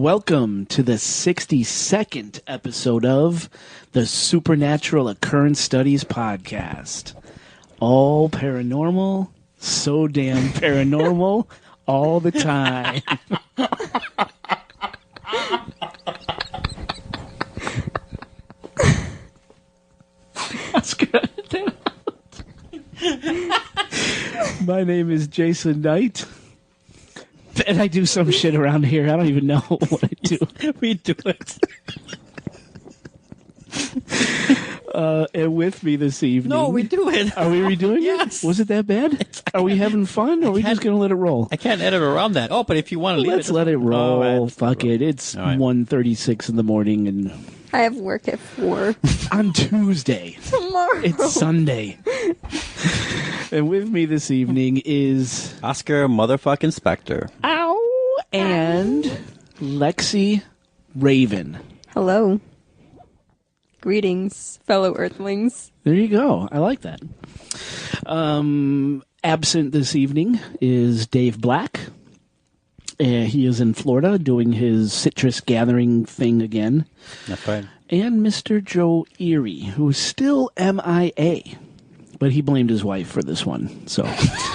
Welcome to the 62nd episode of the Supernatural Occurrence Studies podcast. All paranormal, so damn paranormal, all the time. That's good. My name is Jason Knight. And I do some shit around here. I don't even know what I do. We do it. And with me this evening... No, we do it. Are we redoing Yes. it? Was it that bad? Are we having fun, or are we just going to let it roll? I can't edit around that. Oh, but if you want to leave Let's it... let it roll. All right. Fuck it. It's All right. 1:36 in the morning and I have work at 4 on Tuesday. tomorrow. It's Sunday. And with me this evening is... Oscar motherfucking Spectre. Ow! And Lexi Raven. Hello. Greetings, fellow Earthlings. There you go. I like that. Absent this evening is Dave Black. He is in Florida doing his citrus gathering thing again. That's right. And Mr. Joe Erie, who's still MIA. But he blamed his wife for this one. So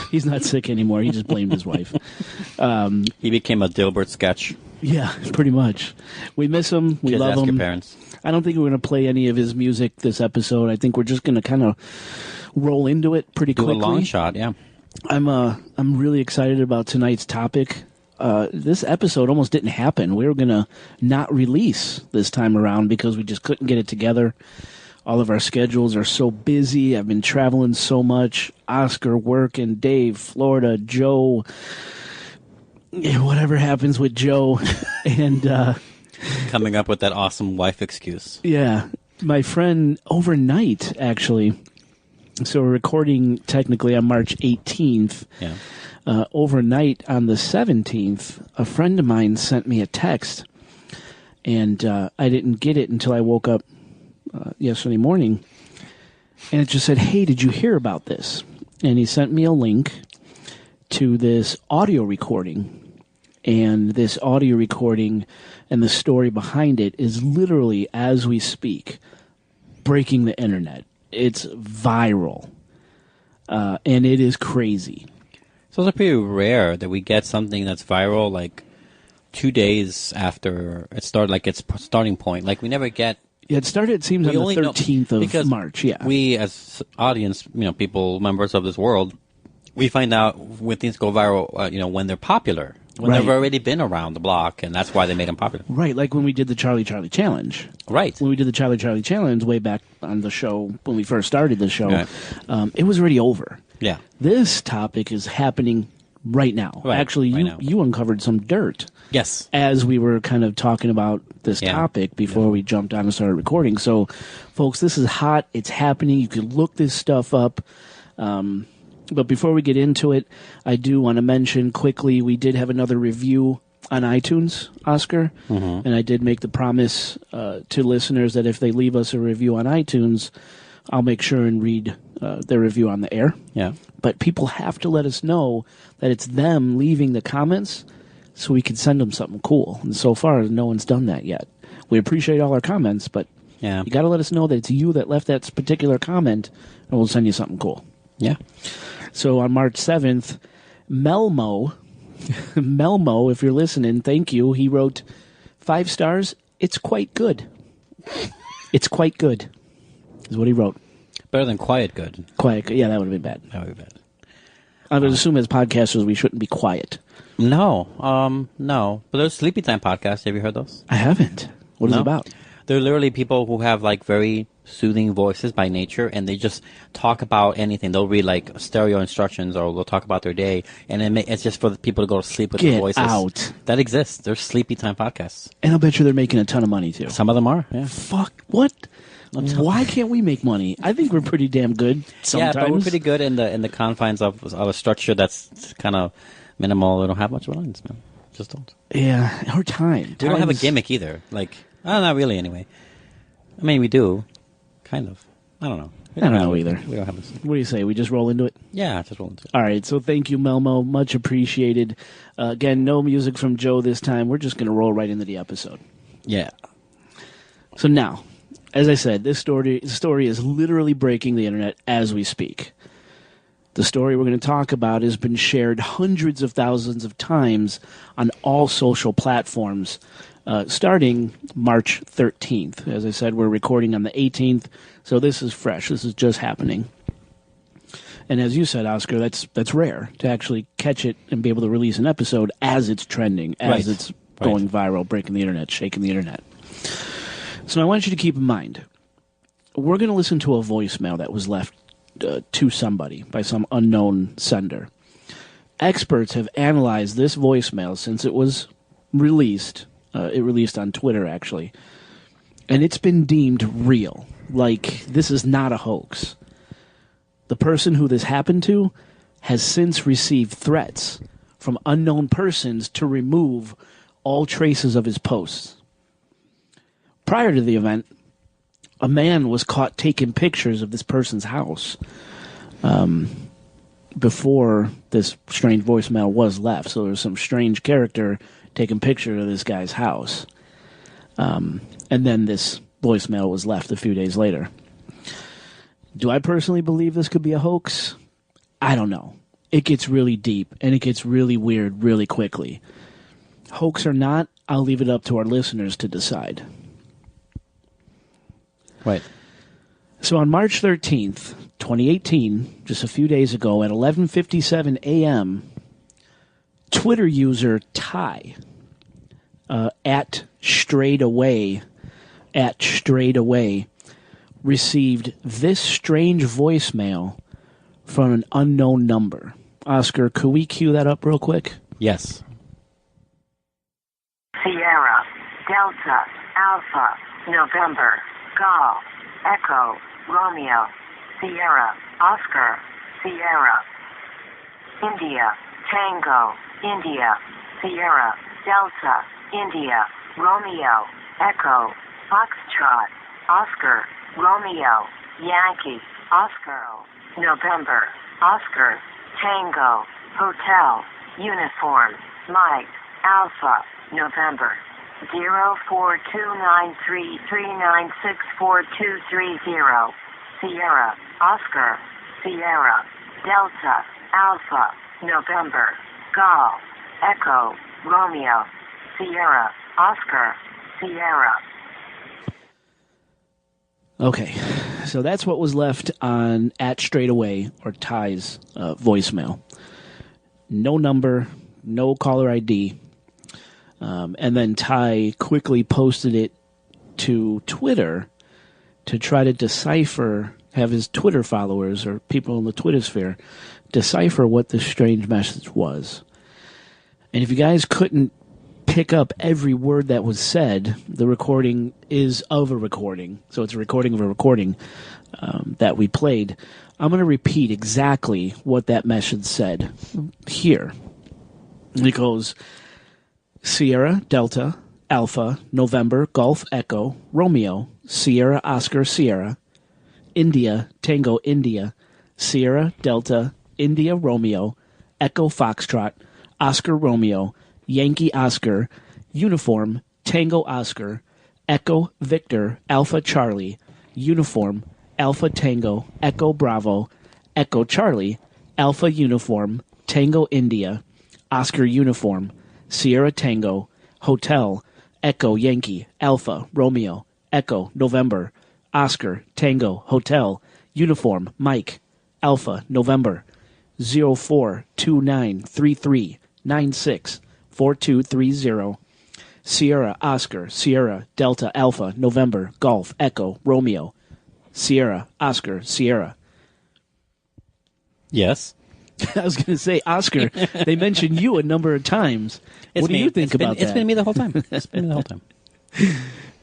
he's not sick anymore. He just blamed his wife. He became a Dilbert sketch. Yeah, pretty much. We miss him. We Just love ask him. your parents. I don't think we're going to play any of his music this episode. I think we're just going to kind of roll into it pretty Do quickly. a long shot, yeah. I'm really excited about tonight's topic. This episode almost didn't happen. We were going to not release this time around because we just couldn't get it together. All of our schedules are so busy. I've been traveling so much. Oscar, work, and Dave, Florida, Joe. Whatever happens with Joe. And Coming up with that awesome wife excuse. yeah, my friend overnight, actually. So we're recording technically on March 18th. Yeah. Overnight on the 17th, a friend of mine sent me a text, and I didn't get it until I woke up yesterday morning, and it just said, "Hey, did you hear about this?" And he sent me a link to this audio recording, and this audio recording and the story behind it is literally, as we speak, breaking the internet. It's viral, and it is crazy. So it's pretty rare that we get something that's viral like 2 days after it started, like its starting point. Like we never get... Yeah, it started, it seems, on the only know- 13th of because March, yeah. We, as audience, people, members of this world, we find out when things go viral, when they're popular, when Right. they've already been around the block, and that's why they made them popular. Right, like when we did the Charlie Challenge. Right. When we did the Charlie Challenge way back on the show, when we first started the show, Right. It was already over. Yeah. This topic is happening right now. Right, Actually, right now. you uncovered some dirt Yes. as we were kind of talking about this Yeah. topic before we jumped on and started recording. So, folks, this is hot. It's happening. You can look this stuff up. But before we get into it, I do want to mention quickly, we did have another review on iTunes, Oscar, and I did make the promise to listeners that if they leave us a review on iTunes, I'll make sure and read their review on the air. Yeah. But people have to let us know that it's them leaving the comments so we can send them something cool. And so far, no one's done that yet. We appreciate all our comments, but Yeah. you got to let us know that it's you that left that particular comment, and we'll send you something cool. Yeah. So on March 7th, Melmo, if you're listening, thank you. He wrote 5 stars. It's quite good. It's quite good, is what he wrote. Better than quiet good. Quiet. Yeah, that would have been bad. That would be bad. I would assume as podcasters we shouldn't be quiet. No. No. But there's Sleepy Time podcasts. Have you heard those? I haven't. What is it No. about? They're literally people who have like very soothing voices by nature, and they just talk about anything. They'll read like stereo instructions, or they'll talk about their day, and it's just for the people to go to sleep with their Get voices. out. That exists. There's Sleepy Time podcasts. And I'll bet you they're making a ton of money, too. Some of them are. Yeah. Fuck. What? Why can't we make money? I think we're pretty damn good sometimes. Yeah, but we're pretty good in the confines of a structure that's kind of minimal. We don't have much lines, man. Just don't. Yeah, our time. We don't have a Time's- gimmick either. Like, not really anyway. I mean, we do. Kind of. I don't know. I don't know either. We don't have What do you say? We just roll into it? Yeah, just roll into it. All right, so thank you, Melmo. Much appreciated. Again, no music from Joe this time. We're just going to roll right into the episode. Yeah. So now, as I said, this story is literally breaking the internet as we speak. The story we're going to talk about has been shared hundreds of thousands of times on all social platforms, starting March 13th. As I said, we're recording on the 18th, so this is fresh. This is just happening. And as you said, Oscar, that's rare to actually catch it and be able to release an episode as it's trending, as it's going viral, breaking the internet, shaking the internet. So I want you to keep in mind, we're going to listen to a voicemail that was left to somebody by some unknown sender. Experts have analyzed this voicemail since it was released. It released on Twitter, actually. And it's been deemed real. Like, this is not a hoax. The person who this happened to has since received threats from unknown persons to remove all traces of his posts. Prior to the event, a man was caught taking pictures of this person's house before this strange voicemail was left. So there was some strange character taking pictures of this guy's house. And then this voicemail was left a few days later. Do I personally believe this could be a hoax? I don't know. It gets really deep, and it gets really weird really quickly. Hoax or not, I'll leave it up to our listeners to decide. Right. So on March 13th, 2018, just a few days ago, at 11:57 a.m., Twitter user Ty, at Strayed Away, received this strange voicemail from an unknown number. Oscar, could we cue that up real quick? Yes. Sierra, Delta, Alpha, November, Golf, Echo, Romeo, Sierra, Oscar, Sierra, India, Tango, India, Sierra, Delta, India, Romeo, Echo, Foxtrot, Oscar, Romeo, Yankee, Oscar, November, Oscar, Tango, Hotel, Uniform, Mike, Alpha, November, 042933964230, Sierra, Oscar, Sierra, Delta, Alpha, November, Golf, Echo, Romeo, Sierra, Oscar, Sierra. Okay, so that's what was left on at Straightaway or Ty's voicemail. No number, no caller ID. And then Ty quickly posted it to Twitter to try to decipher, have his Twitter followers or people in the Twitter sphere decipher what this strange message was. And if you guys couldn't pick up every word that was said, the recording is of a recording. So it's a recording of a recording that we played. I'm going to repeat exactly what that message said here. It goes, Sierra, Delta, Alpha, November, Golf, Echo, Romeo, Sierra, Oscar, Sierra, India, Tango, India, Sierra, Delta, India, Romeo, Echo, Foxtrot, Oscar, Romeo, Yankee, Oscar, Uniform, Tango, Oscar, Echo, Victor, Alpha, Charlie, Uniform, Alpha, Tango, Echo, Bravo, Echo, Charlie, Alpha, Uniform, Tango, India, Oscar, Uniform, Sierra, Tango, Hotel, Echo, Yankee, Alpha, Romeo, Echo, November, Oscar, Tango, Hotel, Uniform, Mike, Alpha, November, 042933964230, Sierra, Oscar, Sierra, Delta, Alpha, November, Golf, Echo, Romeo, Sierra, Oscar, Sierra. Yes. I was going to say, Oscar, they mentioned you a number of times. What do you think about that? It's been me the whole time. It's been me the whole time.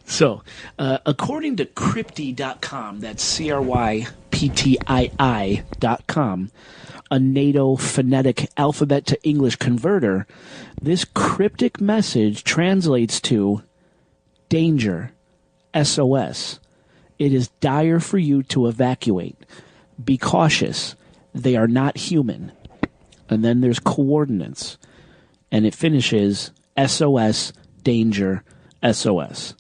So, according to Crypti.com, that's CRYPTII.com, a NATO phonetic alphabet to English converter, this cryptic message translates to danger, SOS, It is dire for you to evacuate. Be cautious. They are not human. And then there's coordinates. And it finishes SOS, danger, SOS.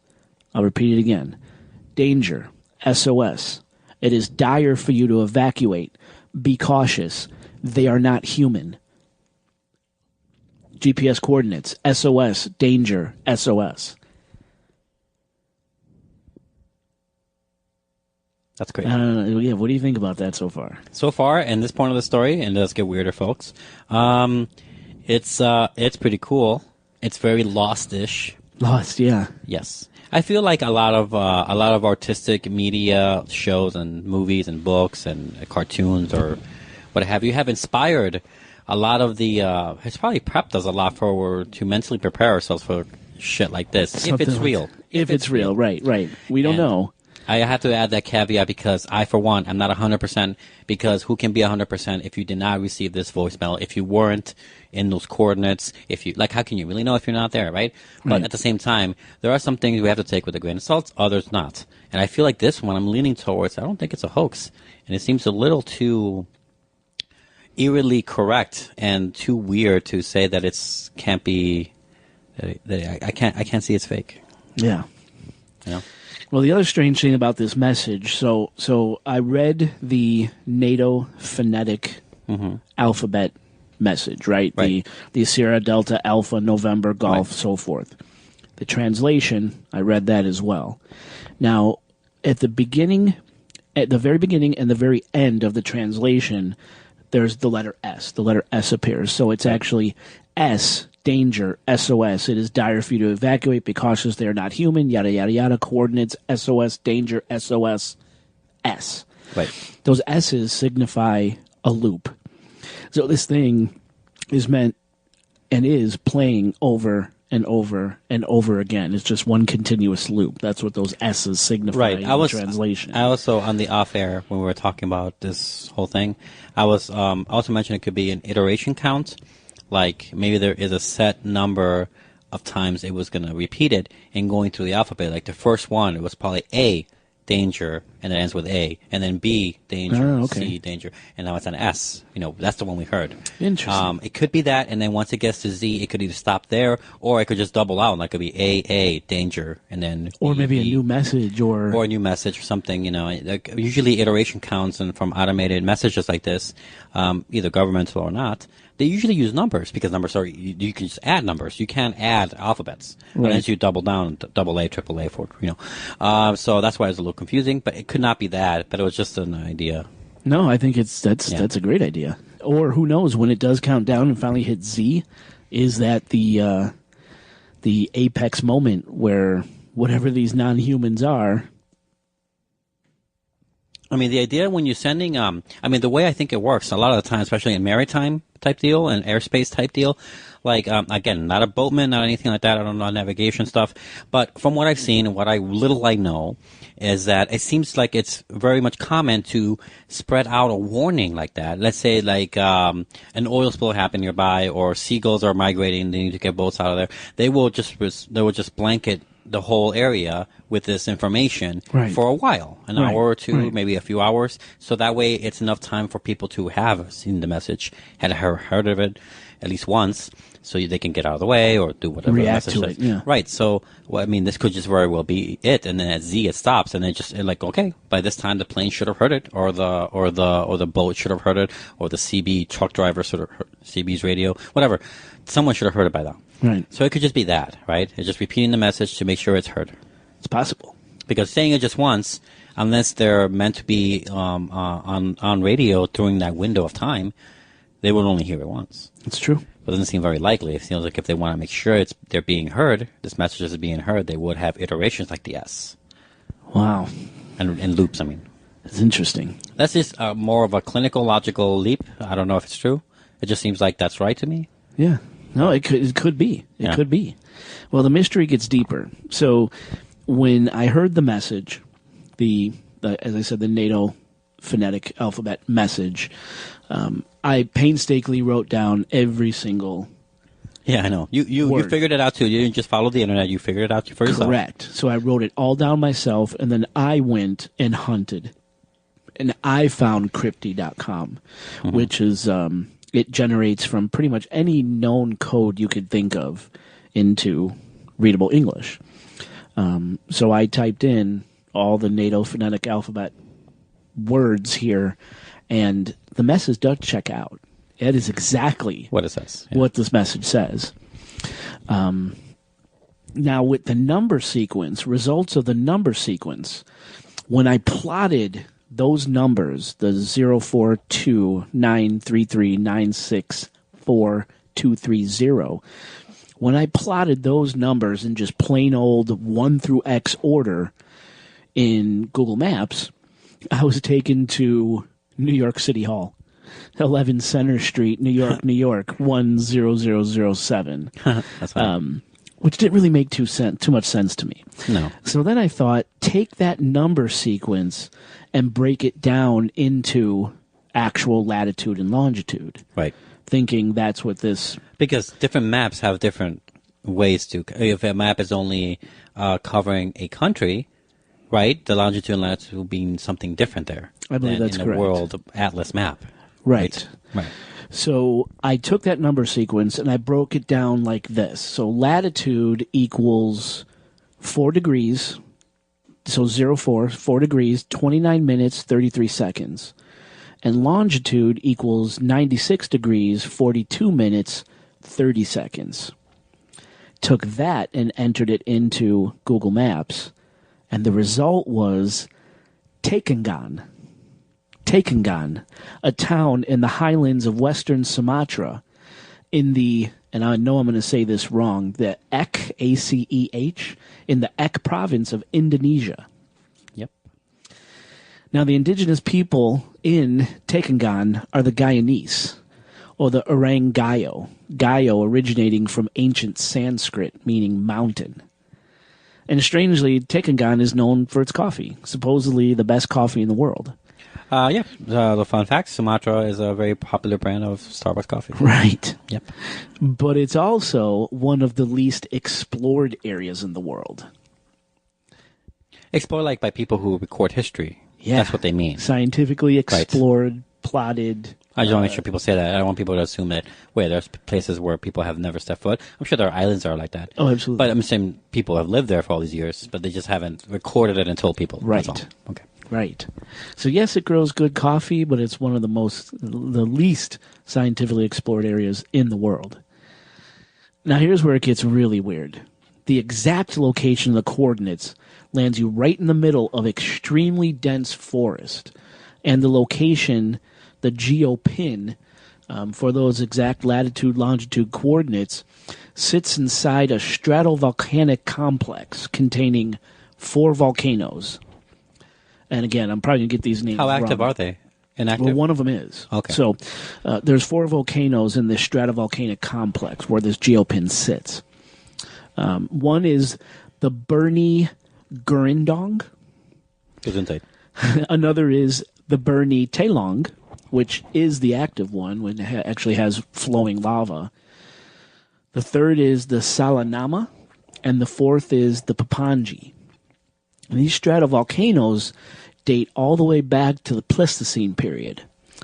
I'll repeat it again. Danger, SOS. It is dire for you to evacuate. Be cautious. They are not human. GPS coordinates, SOS, danger, SOS. That's great. Yeah, what do you think about that so far? So far, in this point of the story, and it does get weirder, folks, it's pretty cool. It's very Lost-ish. Lost, yeah. Yes. I feel like a lot of artistic media shows and movies and books and cartoons or what have you have inspired a lot of the it's probably prepped us a lot to mentally prepare ourselves for shit like this. Something if it's like real. that. If it's real, right. We don't know. I have to add that caveat because I, for one, I'm not 100%, because who can be 100% if you did not receive this voicemail, if you weren't in those coordinates, if you, like, how can you really know if you're not there, right? But at the same time, there are some things we have to take with a grain of salt, others not. And I feel like this one I'm leaning towards, I don't think it's a hoax. And it seems a little too eerily correct and too weird to say that it's can't be, that I can't see it's fake. Yeah. You know? Well, the other strange thing about this message, so I read the NATO phonetic alphabet message, right? The Sierra, Delta, Alpha, November, Golf, so forth. The translation, I read that as well. Now, at the very beginning and the very end of the translation, there's the letter S. The letter S appears. So it's actually S, danger, SOS. It is dire for you to evacuate. Be cautious. They are not human. Yada, yada, yada. Coordinates, SOS, danger, SOS, S. Right. Those S's signify a loop. So this thing is meant and is playing over and over and over again. It's just one continuous loop. That's what those S's signify in the translation. I also, on the off-air, when we were talking about this whole thing, I was also mentioning it could be an iteration count. Like, maybe there is a set number of times it was going to repeat it and going through the alphabet. Like, the first one, it was probably A, danger, and it ends with A. And then B, danger, C, danger. And now it's an S. You know, that's the one we heard. Interesting. It could be that, and then once it gets to Z, it could either stop there, or it could just double out. Like, it could be A, danger, and then or B, maybe B, a new message or a new message or something, you know. Like, usually iteration counts and from automated messages like this, either governmental or not, they usually use numbers because numbers are, you can just add numbers. You can't add alphabets unless you double down, double A, triple A for, you know. So that's why it's a little confusing, but it could not be that, but it was just an idea. No, I think that's a great idea. Or who knows, when it does count down and finally hit Z, is that the apex moment where whatever these non-humans are. I mean, the idea when you're sending, the way I think it works, a lot of the time, especially in maritime type deal and airspace type deal, like, again, not a boatman, not anything like that, I don't know navigation stuff, but from what I've seen and what I know, is that it seems like it's very much common to spread out a warning like that. Let's say, like, an oil spill happened nearby, or seagulls are migrating, they need to get boats out of there. They will just blanket the whole area with this information for a while, an hour or two, maybe a few hours. So that way it's enough time for people to have seen the message, had heard of it at least once, so they can get out of the way or do whatever react the to message it. Yeah. Right. So, well, I mean, this could just very well be it. And then at Z it stops, and like, okay, by this time the plane should have heard it, or the boat should have heard it, or the CB truck driver should have heard CB's radio, whatever. Someone should have heard it by now. Right. So it could just be that, right? It's just repeating the message to make sure it's heard. It's possible. Because saying it just once, unless they're meant to be on radio during that window of time, they would only hear it once. It's true. But it doesn't seem very likely. It seems like if they want to make sure they're being heard, this message is being heard, they would have iterations like the S. Wow. And loops, I mean. It's interesting. That's just more of a clinical, logical leap. I don't know if it's true. It just seems like that's right to me. Yeah. No, it could be. It could be. Well, the mystery gets deeper. So when I heard the message, the as I said, the NATO phonetic alphabet message, I painstakingly wrote down every single Yeah, I know. You Word. figured it out too. You didn't just follow the internet. You figured it out for yourself. Correct. So I wrote it all down myself, and then I went and hunted. And I found Crypty.com, which is, it generates from pretty much any known code you could think of into readable English. So I typed in all the NATO phonetic alphabet words here, and the message does check out. It is exactly What it says. Yeah. what this message says. Now, with the number sequence, results of the number sequence, when I plotted those numbers, the 0429339642230, when I plotted those numbers in just plain old 1 through X order in Google Maps, I was taken to New York City Hall, 11 Center Street, New York, New York, 10007. That's fine. Which didn't really make too much sense to me. No. So then I thought, take that number sequence and break it down into actual latitude and longitude. Right. Thinking that's what this... Because different maps have different ways to... If a map is only covering a country, right, the longitude and latitude will be something different there. I believe than that's in correct. a world atlas map. Right. Right. So I took that number sequence and I broke it down like this. So latitude equals 4 degrees. So 4 degrees, 29 minutes, 33 seconds. And longitude equals 96 degrees, 42 minutes, 30 seconds. Took that and entered it into Google Maps. And the result was Takengon. Takengon, a town in the highlands of western Sumatra, in the, and I know I'm going to say this wrong, the Aceh, A-C-E-H, in the Aceh province of Indonesia. Yep. Now, the indigenous people in Takengon are the Guyanese, or the Orang Gayo, Gayo originating from ancient Sanskrit, meaning mountain. And strangely, Takengon is known for its coffee, supposedly the best coffee in the world. The fun fact, Sumatra is a very popular brand of Starbucks coffee. Right. Yep. But it's also one of the least explored areas in the world. Explored like by people who record history. Yeah. That's what they mean. Scientifically explored, plotted. I just want to make sure people say that. I don't want people to assume that, wait, there's places where people have never stepped foot. I'm sure there are islands that are like that. Oh, absolutely. But I'm saying people have lived there for all these years, but they just haven't recorded it and told people. Right. That's all. Okay. Right. So yes, it grows good coffee, but it's one of the least scientifically explored areas in the world. Now here's where it gets really weird. The exact location of the coordinates lands you right in the middle of extremely dense forest. And the location, the geopin, for those exact latitude, longitude coordinates, sits inside a stratovolcanic complex containing 4 volcanoes. And again, I'm probably going to get these names wrong. How active are they? Inactive? Well, one of them is. Okay. So there's 4 volcanoes in this stratovolcanic complex where this geopin sits. One is the Bernie Gurindong. Gesundheit. Another is the Bernie Tailong, which is the active one, when it actually has flowing lava. The third is the Salanama, and the fourth is the Papangi. And these stratovolcanoes date all the way back to the Pleistocene period,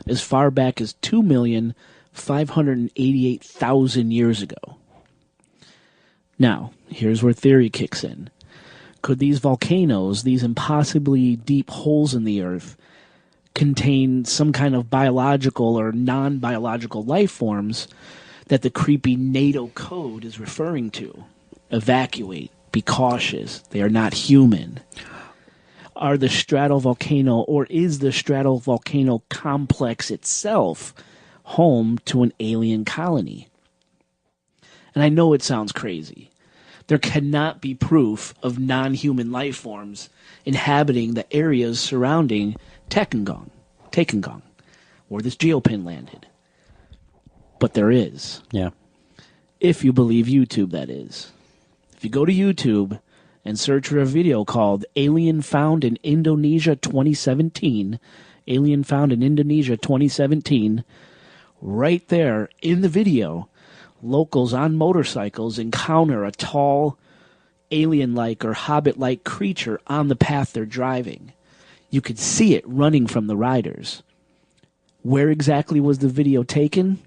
as far back as 2,588,000 years ago. Now, here's where theory kicks in. Could these volcanoes, these impossibly deep holes in the earth, contain some kind of biological or non-biological life forms that the creepy NATO code is referring to? Evacuate. Be cautious. They are not human. Are the stratovolcano, or is the stratovolcano complex itself home to an alien colony? And I know it sounds crazy. There cannot be proof of non-human life forms inhabiting the areas surrounding Takengon, where this geopin landed. But there is. Yeah. If you believe YouTube, that is. If you go to YouTube and search for a video called Alien Found in Indonesia 2017, right there in the video locals on motorcycles encounter a tall, alien-like or hobbit-like creature on the path they're driving. You could see it running from the riders. Where exactly was the video taken?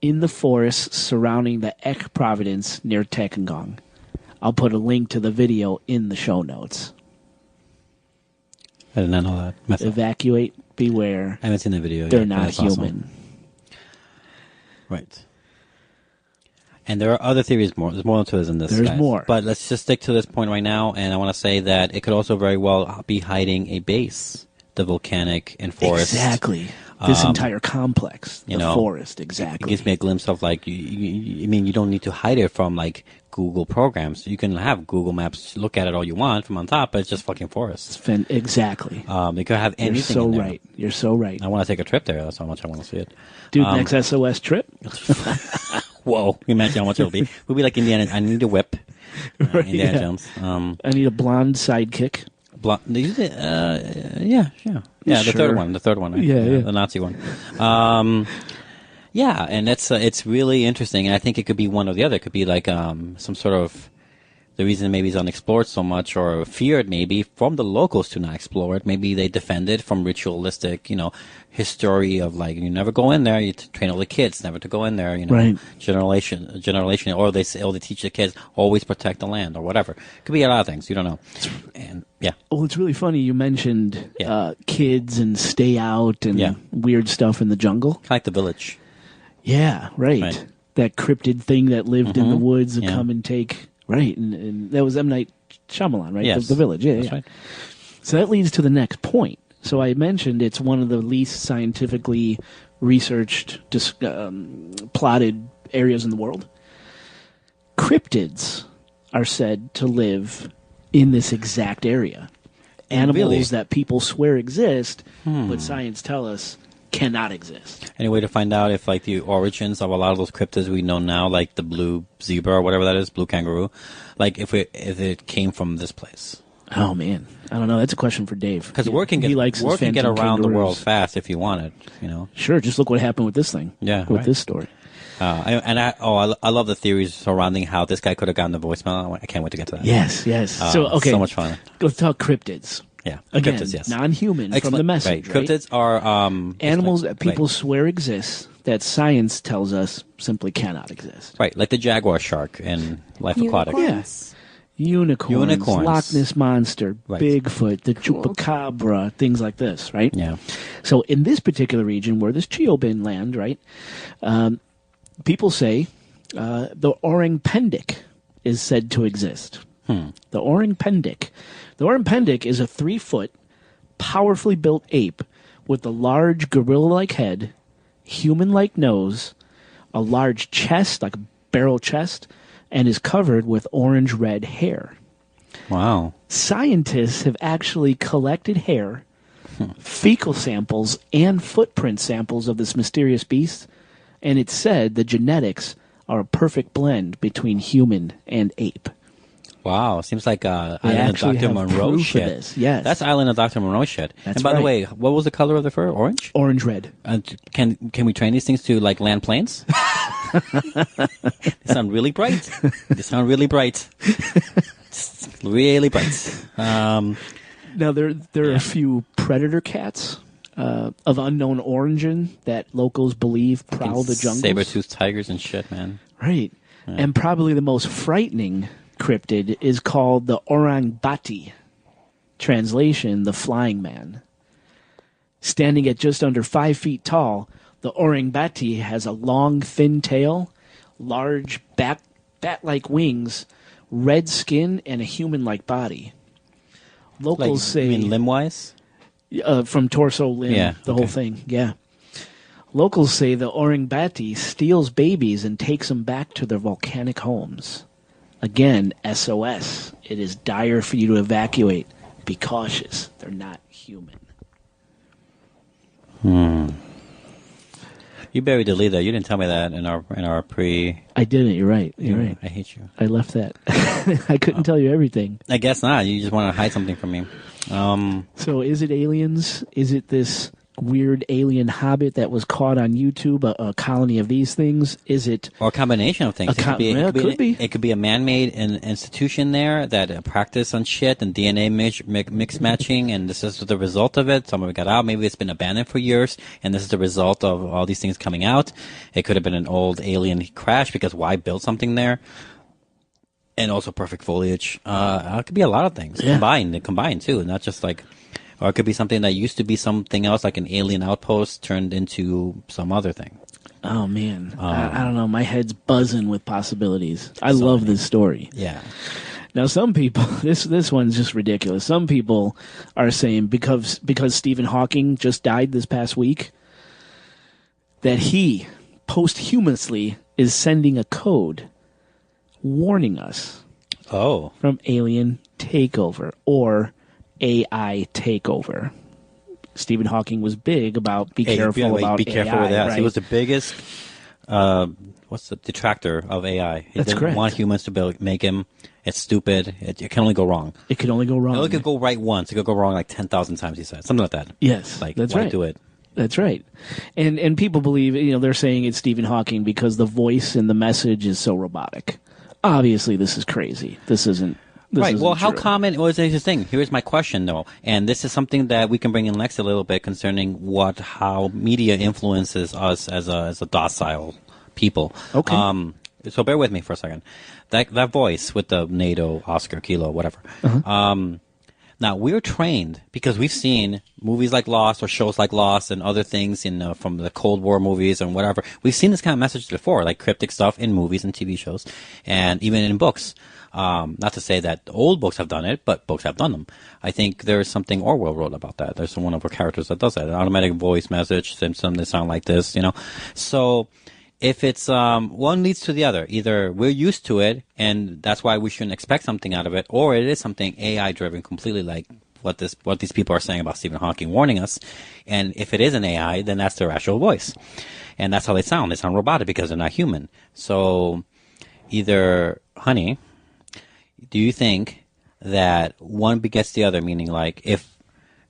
In the forests surrounding the Ek Province near Tekongong. I'll put a link to the video in the show notes. I did not know that. Myself. Evacuate, beware. I haven't seen the video They're yet. not That's human. awesome. Right. And there are other theories more. There's more to this than this. There's guys. more. But let's just stick to this point right now, and I want to say that it could also very well be hiding a base, the volcanic and forest. Exactly. This entire complex, the forest, exactly. It gives me a glimpse of, like, you don't need to hide it from, like, Google programs. You can have Google Maps look at it all you want from on top, but it's just fucking forest. Exactly. You could have anything You're so in there. right. You're so right. I want to take a trip there. That's how much I want to see it. Dude, next SOS trip? Whoa. Imagine how much it'll be. We'll be like Indiana. I need a whip. Right, Indiana yeah. Jones. I need a blonde sidekick. Yeah. The Sure. third one. Right? Yeah. The Nazi one. Yeah, and it's really interesting, and I think it could be one or the other. It could be like some sort of the reason maybe it's unexplored so much, or feared maybe from the locals to not explore it. Maybe they defend it from ritualistic, history of, like, you never go in there. You train all the kids never to go in there. Right. Generation, or they teach the kids always protect the land or whatever. Could be a lot of things. You don't know. And yeah. Well, it's really funny. You mentioned Yeah. kids and stay out and Yeah. weird stuff in the jungle. Kind of like The Village. Yeah, right. That cryptid thing that lived in the woods and Yeah. come and take. Right, and that was M. Night Shyamalan, right? Yes. The Village, yeah. That's yeah. right. So that leads to the next point. So I mentioned it's one of the least scientifically researched, plotted areas in the world. Cryptids are said to live in this exact area. Animals Really? that people swear exist, but science tell us cannot exist. Any way to find out if, like, the origins of a lot of those cryptids we know now, like the blue zebra or whatever that is, blue kangaroo, like if it came from this place? Oh man, I don't know. That's a question for Dave. Because word can He likes his get phantom around the world kangaroos. fast if you want it. Sure, just look what happened with this thing. Yeah, with right. this story. I love the theories surrounding how this guy could have gotten the voicemail. I can't wait to get to that. Yes. So okay, so much fun. Let's talk cryptids. Yeah, Again, cryptids, yes. non-human from the message. Right. Cryptids are Animals that people right. swear exist that science tells us simply cannot exist. Right, like the jaguar shark in Life Aquatic. Unicorns. Unicorns, Loch Ness Monster, Right. Bigfoot, the Cool. Chupacabra, things like this, right? Yeah. So in this particular region where this Chiobin land, right, people say the orang pendek is said to exist. The orang pendek. The orang pendek is a 3-foot, powerfully built ape with a large gorilla-like head, human-like nose, a large chest, like a barrel chest, and is covered with orange-red hair. Wow. Scientists have actually collected hair, fecal samples, and footprint samples of this mysterious beast, and it's said the genetics are a perfect blend between human and ape. Wow, seems like Island of actually Dr. have Monroe proof of shit. this, yes. That's Island of Dr. Monroe shit. That's and by the right. way, what was the color of the fur? Orange? Orange-red. Can we train these things to, like, land planes? They sound really bright. Really bright. Now, there are a few predator cats of unknown origin that locals believe prowl the jungles. Saber-toothed tigers and shit, man. Right. And probably the most frightening cryptid is called the orang bati. Translation, the flying man. Standing at just under 5 feet tall, the orang bati has a long, thin tail, large bat-like wings, red skin, and a human-like body. Locals say... You mean limb-wise? from torso, limb, Yeah, the whole thing, yeah. Locals say the orang bati steals babies and takes them back to their volcanic homes. Again, SOS. It is dire for you to evacuate. Be cautious. They're not human. You buried the lead there. You didn't tell me that in our pre... I didn't. You're right. You're right. I hate you. I left that. I couldn't tell you everything. I guess not. You just want to hide something from me. So is it aliens? Is it this weird alien hobbit that was caught on YouTube, a colony of these things? Is it or a combination of things? Could be. It could be a man-made institution there that practice on shit and DNA mix matching, and this is the result of it. Some of it got out. Maybe it's been abandoned for years, and this is the result of all these things coming out. It could have been an old alien crash, because why build something there? And also perfect foliage. It could be a lot of things combined too, not just like. Or it could be something that used to be something else, like an alien outpost turned into some other thing. Oh, man. I don't know. My head's buzzing with possibilities. I love this story. Yeah. Now, some people, this one's just ridiculous. Some people are saying because Stephen Hawking just died this past week, that he posthumously is sending a code warning us from alien takeover or AI takeover. Stephen Hawking was big about be careful with that. Right? He was the biggest detractor of AI. He didn't correct. want humans to make him. It's stupid. It can only go wrong. It could only go wrong. It could go right once. It could go wrong like 10,000 times, he said. Something like that. Yes. Like, that's why right. do it? That's right. And people believe, they're saying it's Stephen Hawking because the voice and the message is so robotic. Obviously, this is crazy. This isn't right. Well, how true. common was this thing? Here's my question, though, and this is something that we can bring in next a little bit concerning how media influences us as a docile people. Okay. So bear with me for a second. That voice with the NATO, Oscar, Kilo, whatever. Uh-huh. Now, we're trained because we've seen movies like Lost or shows like Lost and other things from the Cold War movies and whatever. We've seen this kind of message before, like cryptic stuff in movies and TV shows and even in books. Not to say that old books have done it, but books have done them. I think there's something Orwell wrote about that. There's one of our characters that does that. An automatic voice message, something that sound like this, So if it's one leads to the other. Either we're used to it, and that's why we shouldn't expect something out of it, or it is something AI-driven, completely like what these people are saying about Stephen Hawking warning us. And if it is an AI, then that's their actual voice. And that's how they sound. They sound robotic because they're not human. So either, honey, do you think that one begets the other? Meaning, like,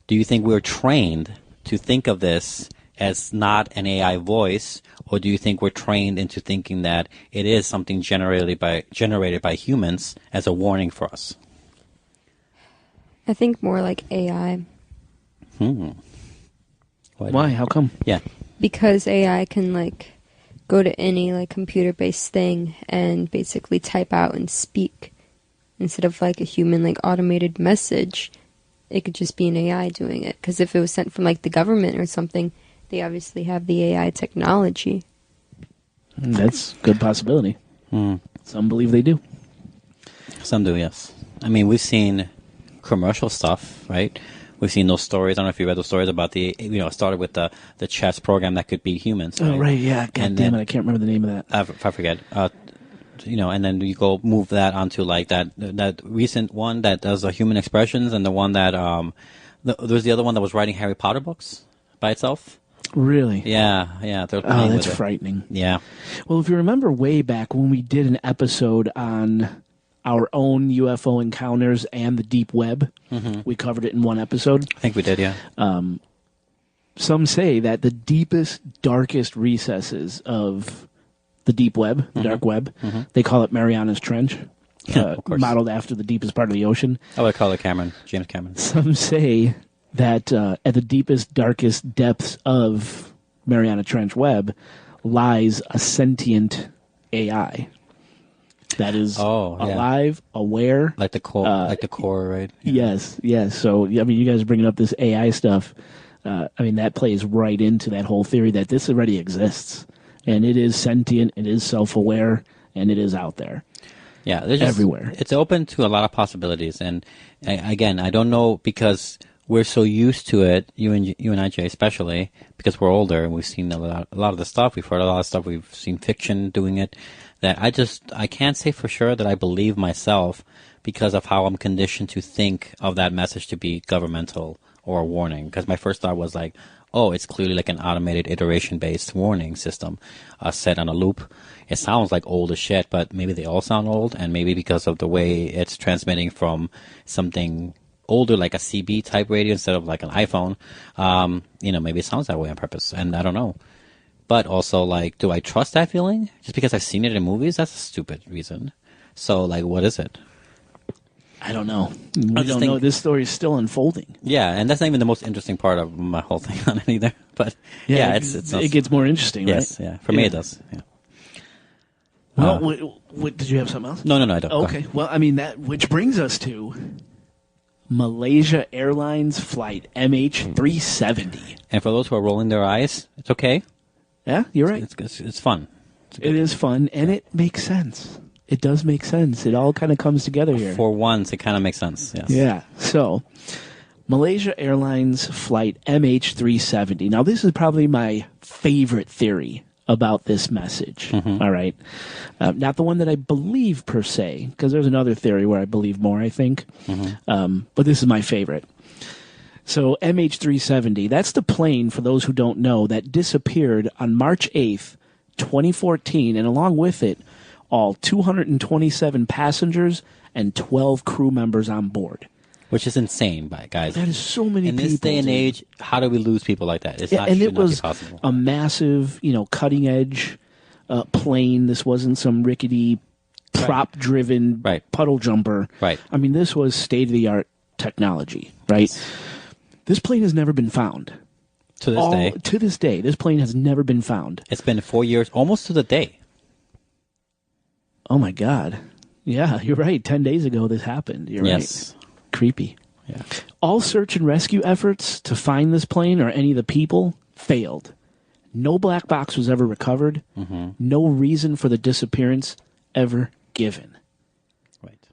do you think we're trained to think of this as not an AI voice, or do you think we're trained into thinking that it is something generated by humans as a warning for us? I think more like AI. Why? How come? Yeah. Because AI can go to any computer-based thing and basically type out and speak instead of a human automated message. It could just be an AI doing it. Because if it was sent from the government or something, they obviously have the AI technology. That's a good possibility. Some believe they do. Some do, yes. I mean, we've seen commercial stuff, right? We've seen those stories. I don't know if you read those stories about it started with the chess program that could beat humans. Right? Oh, right, yeah. God damn it, I can't remember the name of that. I forget. And then you go move that onto that recent one that does human expressions, and the one that there's the other one that was writing Harry Potter books by itself. Really? Yeah. Oh, that's frightening. Yeah. Well, if you remember way back when we did an episode on our own UFO encounters and the deep web, we covered it in one episode. I think we did, yeah. Some say that the deepest, darkest recesses of the deep web, the dark web, they call it Mariana's Trench, of course. modeled after the deepest part of the ocean. I would call it James Cameron. Some say that at the deepest, darkest depths of Mariana Trench web lies a sentient AI that is alive, aware. Like the core, right? Yeah. Yes. So, I mean, you guys are bringing up this AI stuff. That plays right into that whole theory that this already exists. And it is sentient, it is self-aware, and it is out there. Yeah, everywhere. It's open to a lot of possibilities. And again, I don't know, because we're so used to it, you and I, Jay, especially, because we're older and we've seen a lot of the stuff. We've heard a lot of stuff. We've seen fiction doing it. That I can't say for sure that I believe myself, because of how I'm conditioned to think of that message to be governmental or a warning. Because my first thought was it's clearly like an automated iteration-based warning system set on a loop. It sounds like old as shit, but maybe they all sound old, and maybe because of the way it's transmitting from something older, like a CB type radio instead of like an iPhone, maybe it sounds that way on purpose, and I don't know. But also, like, do I trust that feeling just because I've seen it in movies? That's a stupid reason. So, like, what is it? I don't know. We don't know. This story is still unfolding. Yeah, and that's not even the most interesting part of my whole thing on it either. But yeah, it gets more interesting, yes, right? Yeah, for me it does. Yeah. Well, did you have something else? No, I don't. Okay. Well, I mean, which brings us to Malaysia Airlines flight MH370. And for those who are rolling their eyes, it's okay. Yeah, you're right. It's fun. It is fun, and it makes sense. It does make sense. It all kind of comes together here. For once, it kind of makes sense, yes. Yeah. So, Malaysia Airlines flight MH370. Now, this is probably my favorite theory about this message. Mm-hmm. All right. Not the one that I believe per se, because there's another theory where I believe more, I think. Mm-hmm. But this is my favorite. So MH370, that's the plane, for those who don't know, that disappeared on March 8th, 2014, and along with it, all 227 passengers and 12 crew members on board. Which is insane, guys. That is so many people. In this day and age, how do we lose people like that? It was possible. A massive, cutting-edge plane. This wasn't some rickety, prop-driven puddle jumper. Right. I mean, this was state-of-the-art technology, right? Yes. This plane has never been found. To this day? To this day, this plane has never been found. It's been 4 years, almost to the day. Oh, my God. Yeah, you're right. 10 days ago, this happened. You're right. Creepy. Yeah. All search and rescue efforts to find this plane or any of the people failed. No black box was ever recovered. Mm-hmm. No reason for the disappearance ever given. Right.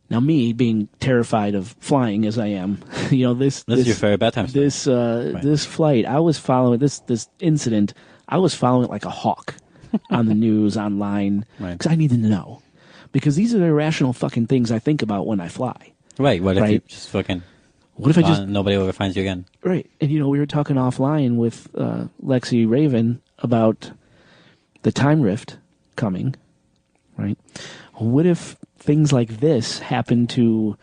Now, me being terrified of flying as I am, this is your very bad time. This flight, I was following this incident. I was following it like a hawk on the news, online, because I needed to know. Because these are the irrational fucking things I think about when I fly. Right. What if you just fucking... What if I just... Nobody ever finds you again. Right. And, we were talking offline with Lexi Raven about the time rift coming, right? What if things like this happen to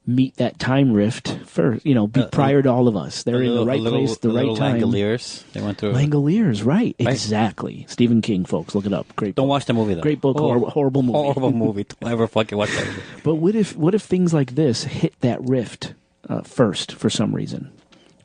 meet that time rift first, prior to all of us? They're in the right place, the right time. Langoliers. They went through... Langoliers, right. Exactly. Stephen King, folks. Look it up. Great book. Don't watch the movie, though. Great book, horrible movie. Horrible movie. Don't ever fucking watch that movie. But what if things like this hit that rift first for some reason,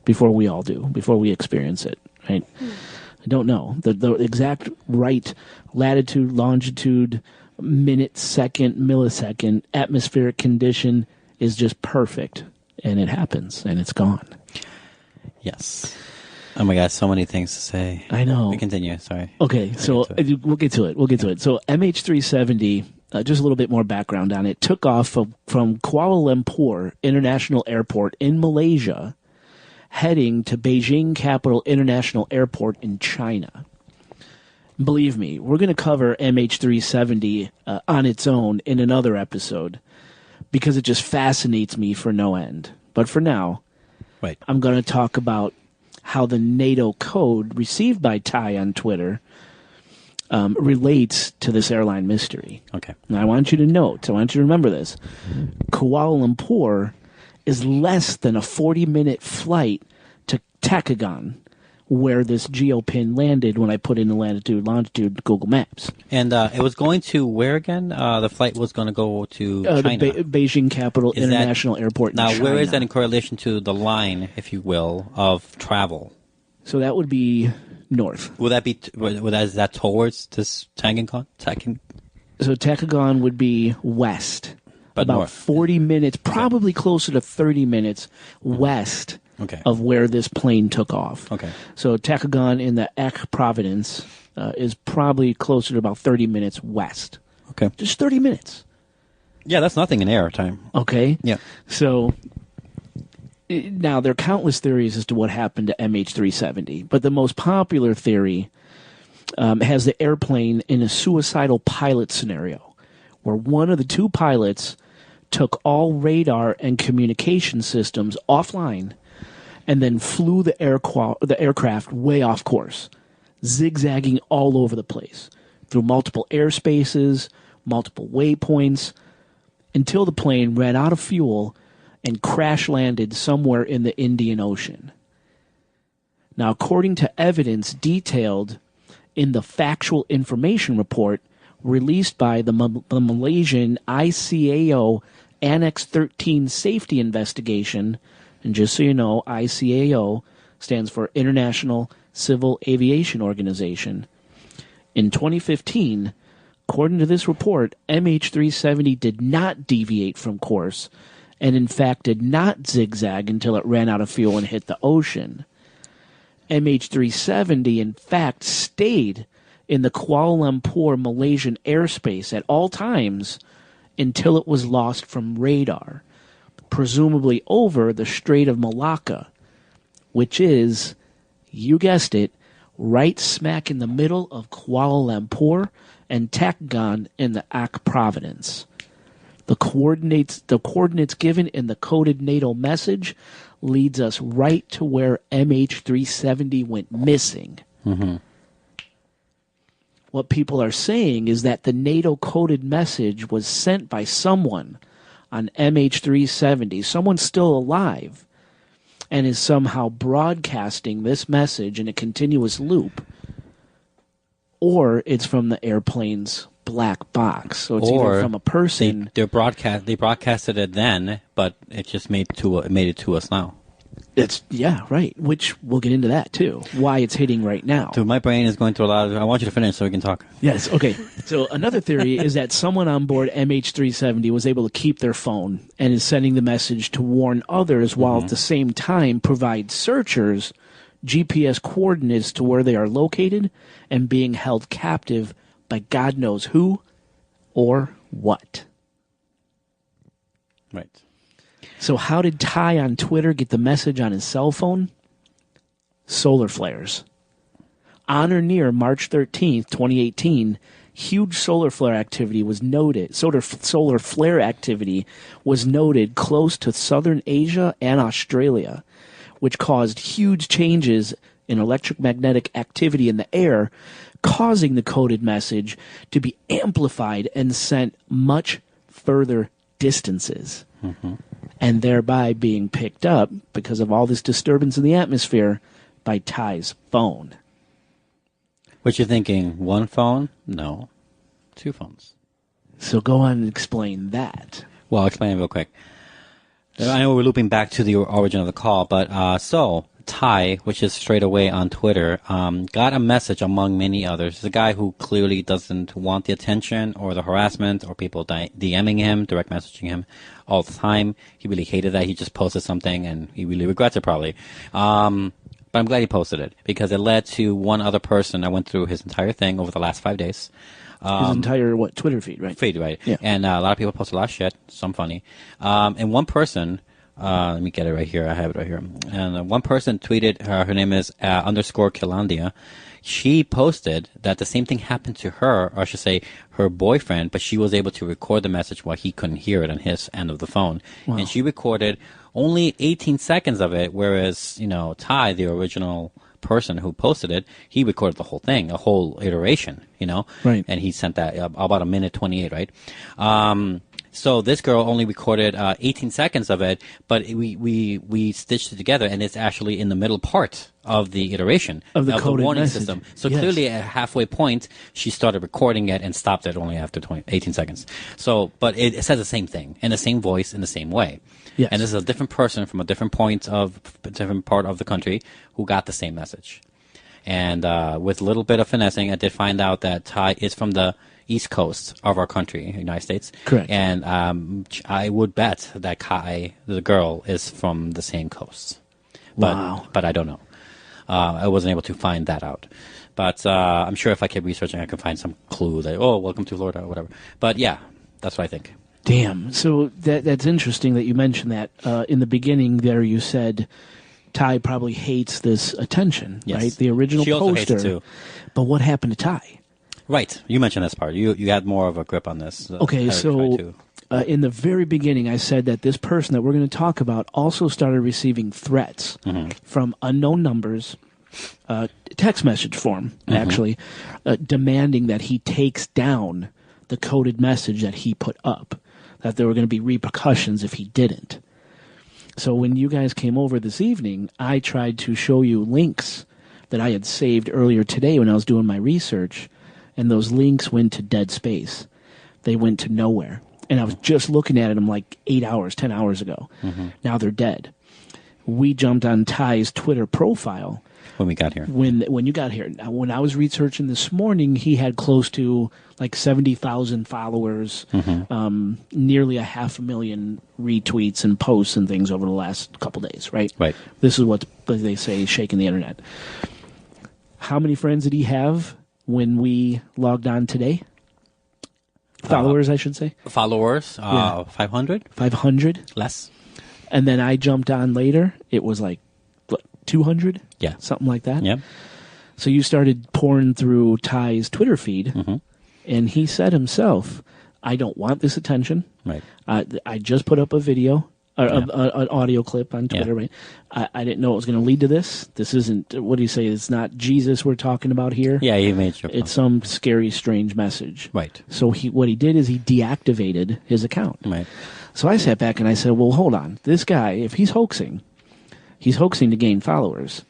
before we all do, before we experience it, right? I don't know. The exact right latitude, longitude, minute, second, millisecond, atmospheric condition is just perfect, and it happens, and it's gone. Yes. Oh my God, so many things to say. I know. We continue, sorry. Okay, so we'll get to it. So MH370, just a little bit more background on it, took off from Kuala Lumpur International Airport in Malaysia, heading to Beijing Capital International Airport in China. Believe me, we're going to cover MH370 on its own in another episode, because it just fascinates me for no end. But for now, I'm going to talk about how the NATO code received by Ty on Twitter relates to this airline mystery. Okay. Now, I want you to remember this. Kuala Lumpur is less than a 40-minute flight to Chicago, where this geopin landed when I put in the latitude, longitude, Google Maps. And it was going to where again? The flight was going to go to China. The Beijing Capital International Airport in China. Now, where is that in correlation to the line, if you will, of travel? So that would be north. Would that be, is that towards this Tangengon? So Chicago would be west. But about north. 40 minutes, probably closer to 30 minutes west of where this plane took off. Okay. So Chicago in the Ek province is probably closer to about 30 minutes west. Okay. Just 30 minutes. Yeah, that's nothing in air time. Okay. Yeah. So now there are countless theories as to what happened to MH370, but the most popular theory has the airplane in a suicidal pilot scenario, where one of the two pilots took all radar and communication systems offline and then flew the aircraft way off course, zigzagging all over the place through multiple airspaces, multiple waypoints, until the plane ran out of fuel and crash landed somewhere in the Indian Ocean. Now, according to evidence detailed in the factual information report released by the Malaysian ICAO Annex 13 Safety Investigation, and just so you know, ICAO stands for International Civil Aviation Organization. In 2015, according to this report, MH370 did not deviate from course and in fact did not zigzag until it ran out of fuel and hit the ocean. MH370 in fact stayed in the Kuala Lumpur Malaysian airspace at all times until it was lost from radar, presumably over the Strait of Malacca, which is, you guessed it, right smack in the middle of Kuala Lumpur and Tacgon in the Aceh province. The coordinates given in the coded NATO message leads us right to where MH370 went missing. Mm-hmm. What people are saying is that the NATO coded message was sent by someone on MH370, someone still alive, and is somehow broadcasting this message in a continuous loop. Or it's from the airplane's black box. So it's either from a person. They broadcasted it then, but it just made it to us now. Yeah, right. Which we'll get into that too. Why it's hitting right now. So my brain is going through a lot of. I want you to finish so we can talk. Yes. Okay. So another theory is that someone on board MH370 was able to keep their phone and is sending the message to warn others, while at the same time provide searchers GPS coordinates to where they are located and being held captive by God knows who or what. Right. So how did Ty on Twitter get the message on his cell phone? Solar flares. On or near March 13th, 2018, huge solar flare activity was noted. Solar flare activity was noted close to southern Asia and Australia, which caused huge changes in electromagnetic activity in the air, causing the coded message to be amplified and sent much further distances. Mm-hmm. And thereby being picked up, because of all this disturbance in the atmosphere, by Ty's phone. What you thinking? One phone? No. Two phones. So go on and explain that. Well, I'll explain it real quick. I know we're looping back to the origin of the call, but so Ty, which is straight away on Twitter, got a message among many others. It's a guy who clearly doesn't want the attention or the harassment or people DMing him, direct messaging him all the time. He really hated that. He just posted something and he really regrets it probably. But I'm glad he posted it because it led to one other person. I went through his entire thing over the last 5 days. His entire, Twitter feed, right? Feed, right. Yeah. And a lot of people posted a lot of shit, some funny. And one person, let me get it right here. I have it right here. And one person tweeted, her name is _ Kilandia. She posted that the same thing happened to her, or I should say her boyfriend, but she was able to record the message while he couldn't hear it on his end of the phone. Wow. And she recorded only 18 seconds of it, whereas, Ty, the original person who posted it, he recorded the whole thing, a whole iteration, Right. And he sent that about a minute 28, right? So this girl only recorded 18 seconds of it, but we stitched it together, and it's actually in the middle part of the iteration of the warning message. system. So yes. Clearly at halfway point, she started recording it and stopped it only after 18 seconds. So, but it says the same thing in the same voice in the same way. Yes. And this is a different person from a different part of the country who got the same message. And with a little bit of finessing, I did find out that Ty is from the East Coast of our country, United States. Correct. And I would bet that Kai, the girl, is from the same coast. But I don't know. I wasn't able to find that out. But I'm sure if I kept researching, I could find some clue that, welcome to Florida or whatever. But yeah, that's what I think. Damn. So that's interesting that you mentioned that. In the beginning there you said Ty probably hates this attention, yes. right? The original she also poster. hates it too. But what happened to Ty? Right. You mentioned this part. You had more of a grip on this. Okay, so in the very beginning, I said that this person that we're going to talk about also started receiving threats from unknown numbers, text message form, actually, demanding that he takes down the coded message that he put up. that there were going to be repercussions if he didn't. So when you guys came over this evening, I tried to show you links that I had saved earlier today when I was doing my research, and those links went to dead space. They went to nowhere. And I was just looking at them like 8 hours, 10 hours ago. Now they're dead. We jumped on Ty's Twitter profile. When we got here. When you got here. Now, when I was researching this morning, he had close to like 70,000 followers, nearly 500,000 retweets and posts and things over the last couple days, right? Right. This is what they say is shaking the internet. How many friends did he have when we logged on today? Followers, I should say. Followers, 500? 500? Less. And then I jumped on later. It was like, what, 200? Yeah. Something like that. Yep. So you started pouring through Ty's Twitter feed, and he said himself, I don't want this attention. Right. I just put up a video, an audio clip on Twitter, right? I didn't know it was going to lead to this. This isn't, what do you say, it's not Jesus we're talking about here. Yeah, he made sure. It's some scary, strange message. Right. So what he did is he deactivated his account. Right. So I sat back and I said, well, hold on. This guy, if he's hoaxing to gain followers,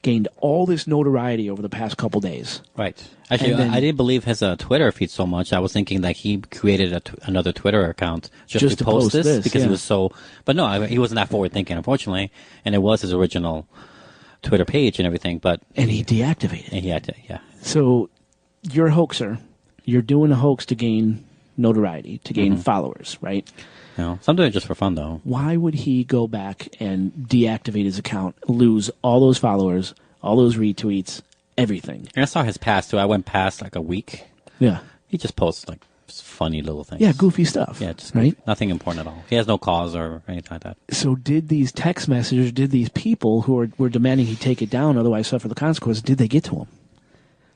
gained all this notoriety over the past couple days. Right. Actually, I didn't believe his Twitter feed so much. I was thinking that he created another Twitter account just to post this because he was so... But no, he wasn't that forward-thinking, unfortunately. And it was his original Twitter page and everything, but... And he deactivated it. And he had to, yeah. So you're a hoaxer. You're doing a hoax to gain notoriety, to gain followers, right? No, some do it just for fun, though. Why would he go back and deactivate his account, lose all those followers, all those retweets, everything? And I saw his past, too. I went past like a week. Yeah. He just posts like funny little things. Yeah, goofy stuff. Yeah, just right? Nothing important at all. He has no cause or anything like that. So did these text messages, did these people who were demanding he take it down, otherwise suffer the consequences, did they get to him?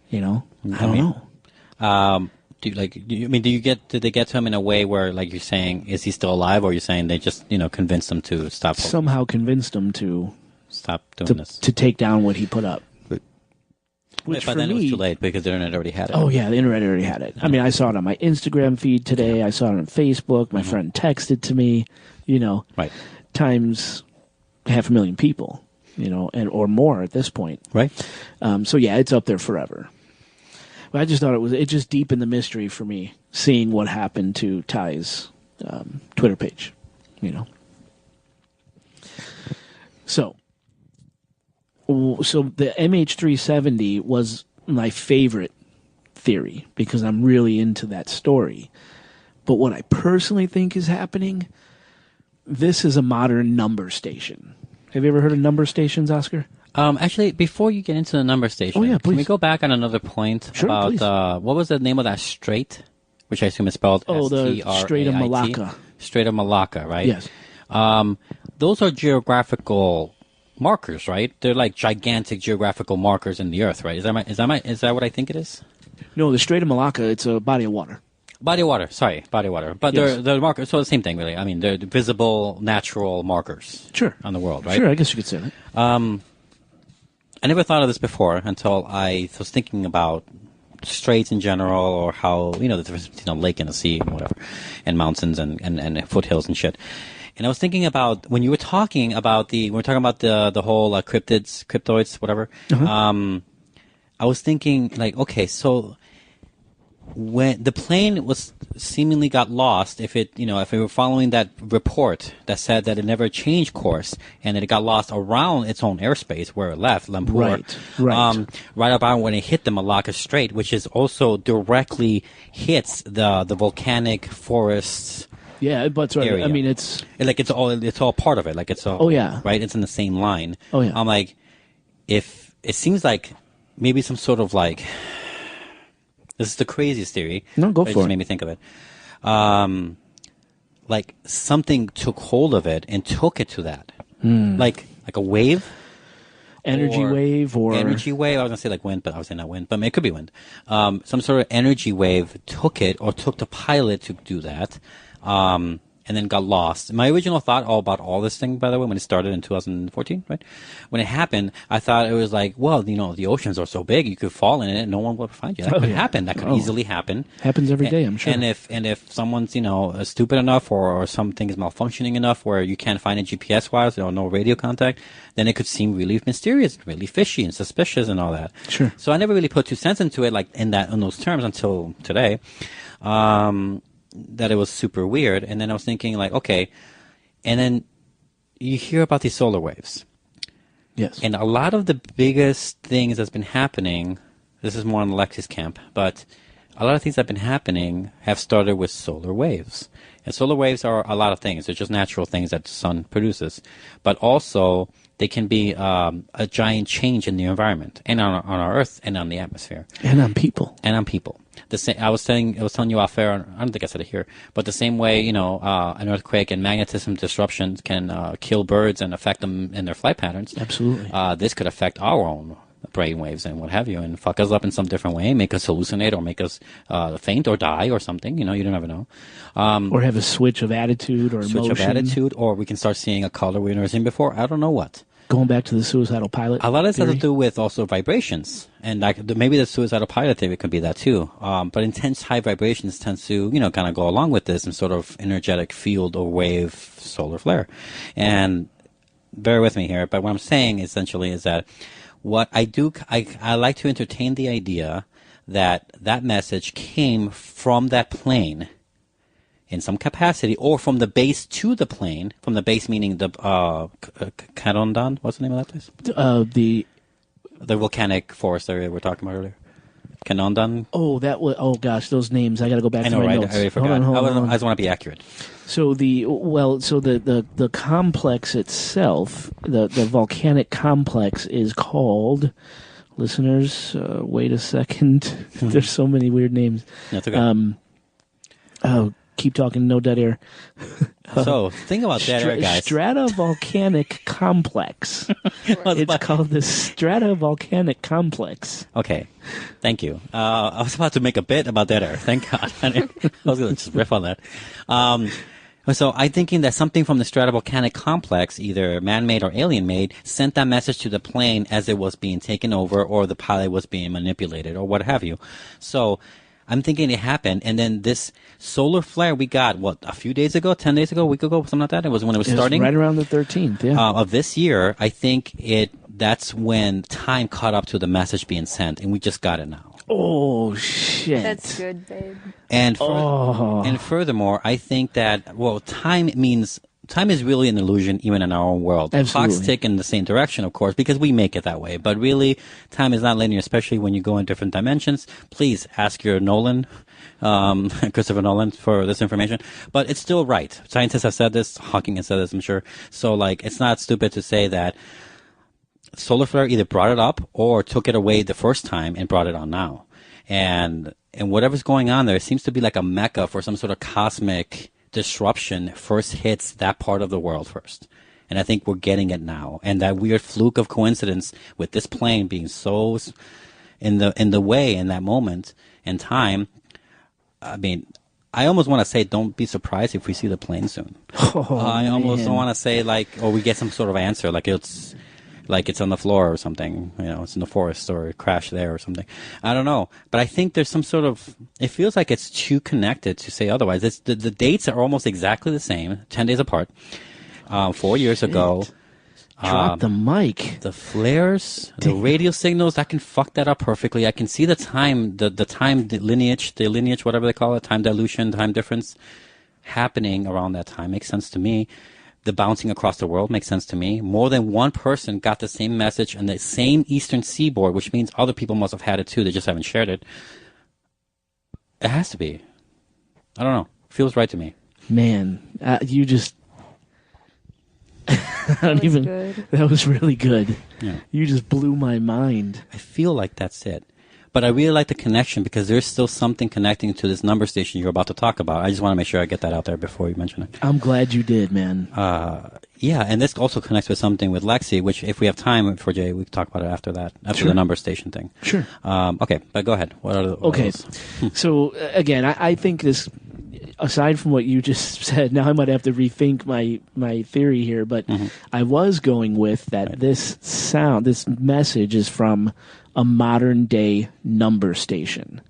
You know? I don't know. Did they get to him in a way where, like you're saying, is he still alive, or you're saying they just, convinced him to stop? Somehow convinced him to stop doing this. To take down what he put up. Which but then it was too late because the internet already had it. Oh, yeah, the internet already had it. I mean, I saw it on my Instagram feed today. I saw it on Facebook. My friend texted to me, right. Times 500,000 people, or more at this point. Right. So, yeah, it's up there forever. But I just thought it just deepened the mystery for me, seeing what happened to Ty's Twitter page, So the MH370 was my favorite theory because I'm really into that story. But what I personally think is happening, this is a modern number station. Have you ever heard of number stations, Oscar? Actually, before you get into the number station, can we go back on another point about what was the name of that strait, which I assume is spelled the Strait of Malacca. Strait of Malacca, right? Yes. Those are geographical markers, right? They're like gigantic geographical markers in the earth, right? Is that what I think it is? No, the Strait of Malacca, it's a body of water. Body of water. But yes. they're markers, so the same thing, really. I mean, they're visible, natural markers on the world, right? Sure, I guess you could say that. I never thought of this before until I was thinking about straits in general, or how, the difference between a lake and a sea and whatever, and mountains and foothills and shit. And I was thinking about when you were talking about the whole cryptoids, whatever. I was thinking like, okay, so when the plane was seemingly got lost, if we were following that report that said that it never changed course and that it got lost around its own airspace where it left, Lumpur, right about when it hit the Malacca Strait, which is also directly hits the volcanic forests. Yeah, but area. I mean, it's all part of it. Like it's all right. It's in the same line. Oh yeah. I'm like, if it seems like maybe some sort of like. This is the craziest theory. No, go for it. It just made me think of it. Like something took hold of it and took it to that. Like a wave? Energy wave or... Energy wave. I was going to say like wind, but obviously not wind. But it could be wind. Some sort of energy wave took it or took the pilot to do that. And and then got lost. My original thought about all this thing, by the way, when it started in 2014, right? When it happened, I thought it was like, well, the oceans are so big, you could fall in it and no one would find you. That could happen. That could easily happen. Happens every day, I'm sure. And if someone's, stupid enough or something is malfunctioning enough where you can't find it GPS-wise or no radio contact, then it could seem really mysterious, really fishy and suspicious and all that. Sure. So I never really put 2 cents into it like in those terms until today. That it was super weird. And then I was thinking like, okay, and then you hear about these solar waves. Yes. And a lot of the biggest things that's been happening, this is more on Lexi's camp, but a lot of things that have been happening have started with solar waves. And solar waves are a lot of things. They're just natural things that the sun produces. But also, they can be a giant change in the environment and on our Earth and on the atmosphere. And on people. I was telling you off air, I don't think I said it here, but the same way, an earthquake and magnetism disruptions can kill birds and affect them in their flight patterns. Absolutely. This could affect our own brainwaves and what have you, and fuck us up in some different way, make us hallucinate or make us faint or die or something. You don't ever know. Or have a switch of attitude or emotion. Or we can start seeing a color we've never seen before. I don't know what. Going back to the suicidal pilot. A lot of this theory. has to do with also vibrations. And maybe the suicidal pilot theory could be that too. But intense high vibrations tends to, kind of go along with this and sort of energetic field or wave solar flare. And bear with me here, but what I'm saying essentially is that what I do, I like to entertain the idea that message came from that plane in some capacity, or from the base to the plane, from the base meaning the Carondon, what's the name of that place? The volcanic forest area we were talking about earlier. Canondon. Oh, gosh, those names. I got to go back to my notes. I already forgot. Hold on. I just want to be accurate. So the complex itself, the volcanic complex is called, listeners, wait a second. There's so many weird names. That's okay. Keep talking, no dead air. So, think about dead air, guys. Stratovolcanic complex. It's called the Stratovolcanic complex. Okay, thank you. I was about to make a bit about dead air. Thank God. I was going to just riff on that. So I'm thinking that something from the stratovolcanic complex, either man-made or alien-made, sent that message to the plane as it was being taken over, or the pilot was being manipulated, or what have you. So I'm thinking it happened, and then this solar flare we got, a few days ago, 10 days ago, a week ago, something like that? It was when it was starting? Right around the 13th, yeah. Of this year. I think that's when time caught up to the message being sent, and we just got it now. Oh, shit. That's good, babe. And furthermore, I think that, time is really an illusion even in our own world. Absolutely. Clocks tick in the same direction, of course, because we make it that way. But really, time is not linear, especially when you go in different dimensions. Please ask your Christopher Nolan, for this information. But it's still right. Scientists have said this. Hawking has said this, I'm sure. So, it's not stupid to say that solar flare either brought it up or took it away the first time and brought it on now. And whatever's going on there, it seems to be like a mecca for some sort of cosmic disruption first hits that part of the world first. And I think we're getting it now. And that weird fluke of coincidence with this plane being so in the way in that moment in time, I mean, I almost want to say don't be surprised if we see the plane soon. I almost don't want to say or we get some sort of answer it's on the floor or something, it's in the forest or it crashed there or something. I don't know. But I think there's some sort of, it feels like it's too connected to say otherwise. The dates are almost exactly the same, 10 days apart, 4 years ago. Drop the mic. The flares, the radio signals, I can fuck that up perfectly. I can see the time, the lineage, whatever they call it, time dilution, time difference happening around that time. Makes sense to me. The bouncing across the world makes sense to me. More than one person got the same message on the same eastern seaboard, which means other people must have had it too. They just haven't shared it. It has to be. I don't know. Feels right to me. Man, you just... That was really good. Yeah. You just blew my mind. I feel like that's it. But I really like the connection because there's still something connecting to this number station you're about to talk about. I just want to make sure I get that out there before you mention it. I'm glad you did, man. Yeah, and this also connects with something with Lexi, which if we have time for Jay, we can talk about it after that, after the number station thing. Sure. Okay, but go ahead. What are those? So, again, I think this... aside from what you just said, now I might have to rethink my theory here, but I was going with that this message is from a modern day number station.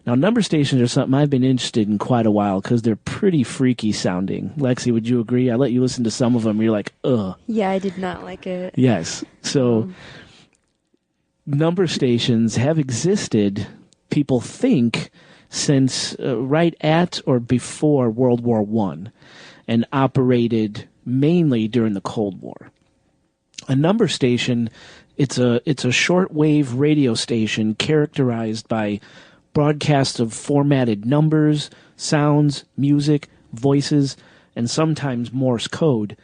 Now, number stations are something I've been interested in quite a while because they're pretty freaky sounding. Lexi, would you agree? I let you listen to some of them. You're like, ugh. Yeah, I did not like it. Yes. So number stations have existed, people think, since right at or before World War I and operated mainly during the Cold War. A number station, it's a shortwave radio station characterized by broadcasts of formatted numbers, sounds, music, voices, and sometimes Morse code,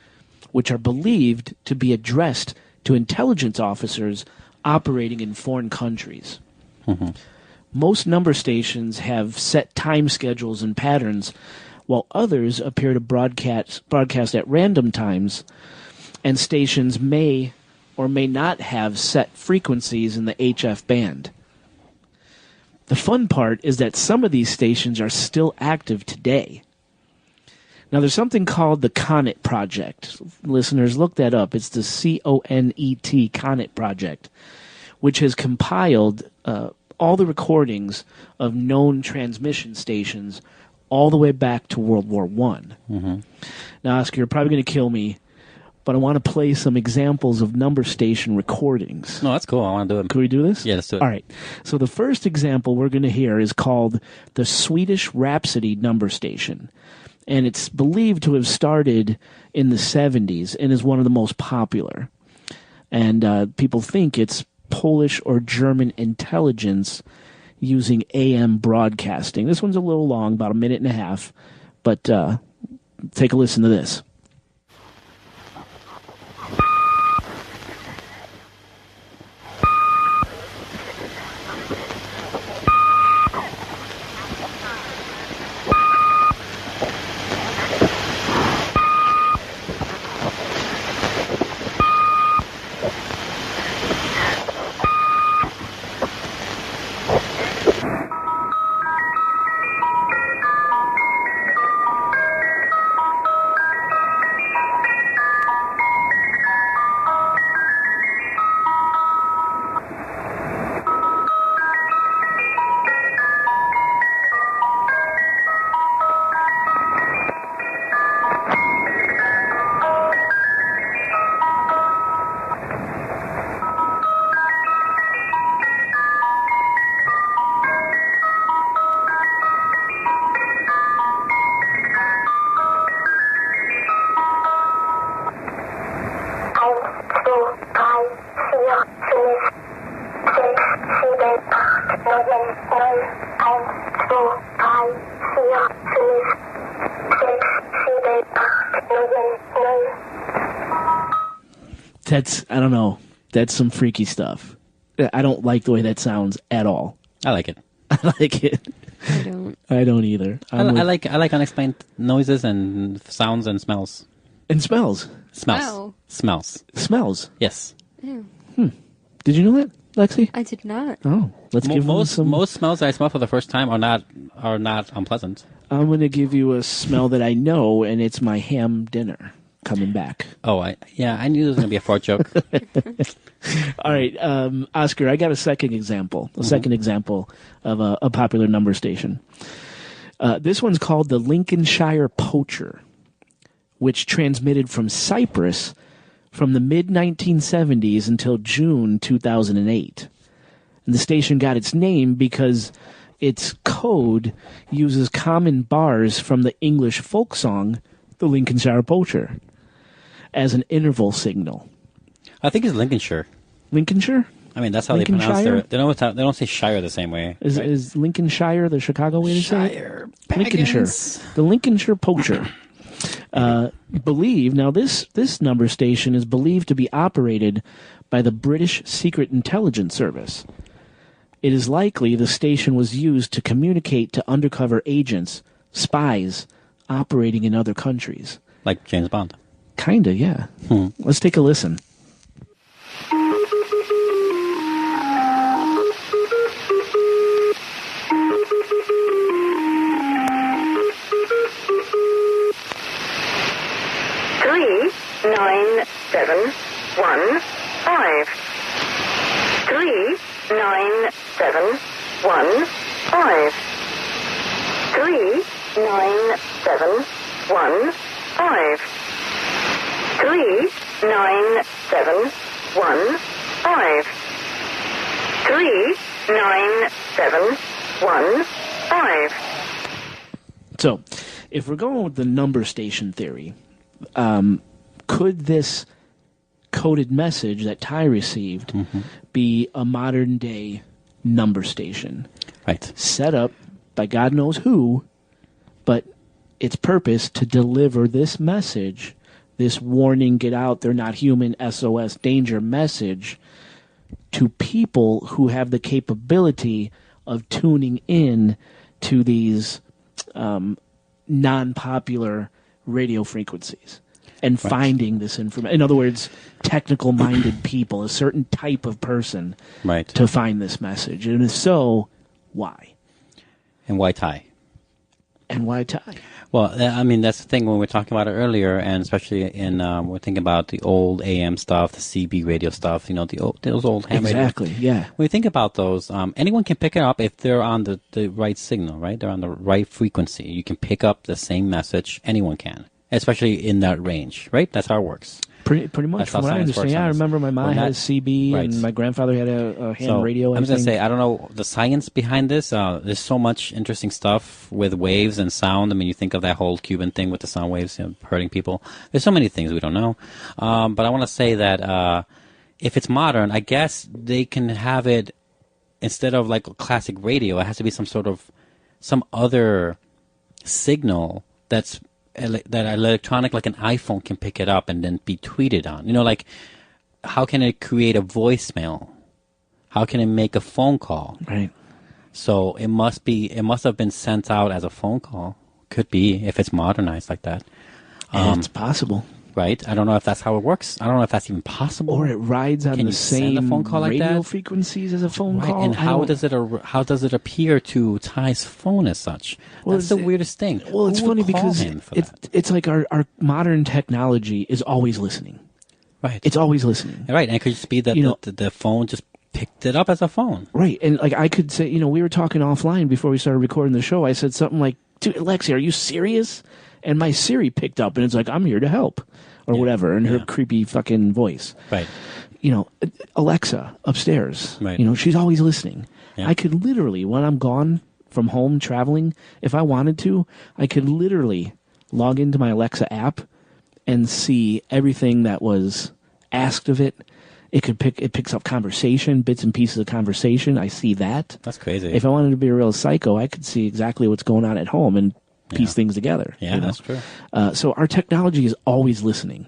which are believed to be addressed to intelligence officers operating in foreign countries. Most number stations have set time schedules and patterns, while others appear to broadcast at random times, and stations may or may not have set frequencies in the HF band. The fun part is that some of these stations are still active today. Now, there's something called the CONET Project. Listeners, look that up. It's the CONET, CONET Project, which has compiled all the recordings of known transmission stations all the way back to World War I. Now, Oscar, you're probably going to kill me, but I want to play some examples of number station recordings. No, that's cool. I want to do it. Can we do this? Yeah, let's do it. All right. So the first example we're going to hear is called the Swedish Rhapsody number station. And it's believed to have started in the 70s and is one of the most popular. And people think it's Polish or German intelligence using AM broadcasting. This one's a little long, about a minute and a half, but take a listen to this. I don't know. That's some freaky stuff. I don't like the way that sounds at all. I like it. I like it. I don't. I don't either. I like unexplained noises and sounds and smells. And smells. Wow. Smells. Yes. Ew. Did you know that, Lexi? I did not. Oh, let's give them some. Most smells that I smell for the first time are not unpleasant. I'm going to give you a smell that I know, and it's my ham dinner coming back. Oh, I knew there was going to be a fart joke. All right, Oscar, I got a second example. Second example of a popular number station. This one's called the Lincolnshire Poacher, which transmitted from Cyprus from the mid-1970s until June 2008. And the station got its name because its code uses common bars from the English folk song, the Lincolnshire Poacher, as an interval signal. I think it's Lincolnshire. Lincolnshire? I mean, that's how they pronounce their... They don't say Shire the same way. Is Lincolnshire the Chicago way to say it? Shire. Lincolnshire. The Lincolnshire Poacher. Now this number station is believed to be operated by the British Secret Intelligence Service. It is likely the station was used to communicate to undercover agents, spies, operating in other countries. Like James Bond. Kinda, yeah. Let's take a listen. So, if we're going with the number station theory, could this coded message that Ty received be a modern day number station? Right. Set up by God knows who, but its purpose to deliver this message, this warning, get out, they're not human, SOS, danger message, to people who have the capability of tuning in to these non-popular radio frequencies and finding this information. In other words, technical-minded people, a certain type of person, to find this message. And if so, why? And why Ty? And why Ty? Well, I mean, that's the thing when we were talking about it earlier, and especially in we're thinking about the old AM stuff, the CB radio stuff, you know, those old ham radio. Exactly, yeah. When you think about those, anyone can pick it up if they're on the right signal, right? They're on the right frequency. You can pick up the same message. Anyone can, especially in that range, right? That's how it works. Pretty much, That's from how what I science understand. works Yeah, on I this. remember my mom had a CB, and my grandfather had a ham radio. I'm just going to say, I don't know the science behind this. There's so much interesting stuff with waves and sound. I mean, you think of that whole Cuban thing with the sound waves, you know, hurting people. There's so many things we don't know. But I want to say that if it's modern, I guess they can have it, instead of like a classic radio, it has to be some other signal that electronic, like an iPhone can pick it up and then be tweeted on. You know, like, how can it create a voicemail? How can it make a phone call? Right. So it must have been sent out as a phone call. Could be, if it's modernized like that. It's possible. Right? I don't know if that's how it works. I don't know if that's even possible. Or it rides on Can the you send same a phone call like radio that? frequencies as a phone Right. call. And how does it appear to Ty's phone as such? Well, That's the weirdest thing. Well, it's Who would funny call because him for that? it's like our modern technology is always listening. Right. It's always listening. Right, and it could just be that the phone just picked it up as a phone. Right, and like I could say, we were talking offline before we started recording the show. I said something like, "Dude, Alexi, are you serious?" And my Siri picked up, and it's like, "I'm here to help," or whatever, in her creepy fucking voice. Right. Alexa upstairs. Right. She's always listening. Yeah. I could literally, when I'm gone from home traveling, if I wanted to, I could literally log into my Alexa app and see everything that was asked of it. It picks up conversation, bits and pieces of conversation. I see that. That's crazy. If I wanted to be a real psycho, I could see exactly what's going on at home and piece things together. Yeah, that's true. So our technology is always listening.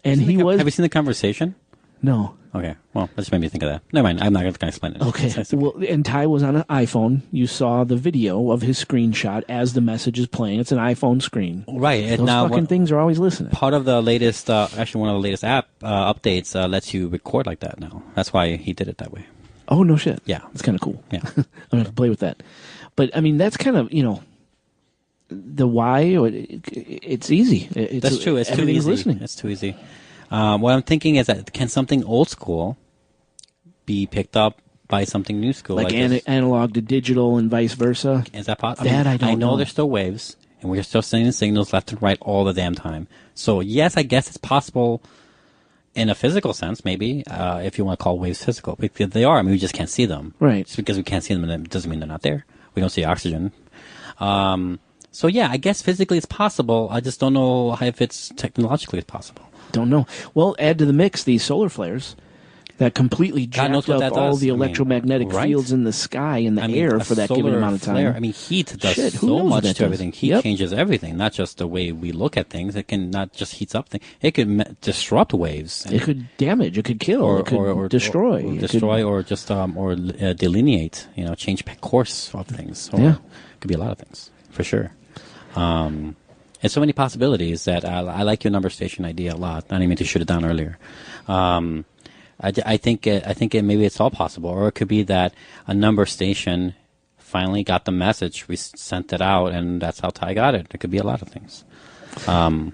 And Have you seen the conversation? No. Okay. Well, that just made me think of that. Never mind. I'm not going to explain it. Okay. Well, and Ty was on an iPhone. You saw the video of his screenshot as the message is playing. It's an iPhone screen. Right. And Those now, fucking things are always listening. Part of the latest, actually one of the latest app updates lets you record like that now. That's why he did it that way. Oh, no shit. Yeah. It's kind of cool. Yeah. I'm going to have to play with that. But, I mean, that's kind of, the why. It's easy. That's true. It's too easy. Listening. It's too easy. What I'm thinking is that can something old school be picked up by something new school? Like analog to digital and vice versa? Is that possible? I don't know. There's still waves, and we're still sending signals left and right all the damn time. So, yes, I guess it's possible in a physical sense, maybe, if you want to call waves physical. Because they are. I mean, we just can't see them. Right. Just because we can't see them, it doesn't mean they're not there. We don't see oxygen. So, yeah, I guess physically it's possible. I just don't know if it's technologically possible. Don't know. Well, add to the mix these solar flares that completely jacked up all the electromagnetic fields in the sky and the air for that given amount of time. Flare, heat does so much to everything. Heat changes everything, not just the way we look at things. It can not just heats up things. It could disrupt waves. It could damage. It could kill. It could destroy. Or just delineate. Change course of things. Or it could be a lot of things for sure. There's so many possibilities that I like your number station idea a lot. I didn't mean to shoot it down earlier. I think maybe it's all possible, or it could be that a number station finally got the message. We sent it out, and that's how Ty got it. It could be a lot of things. You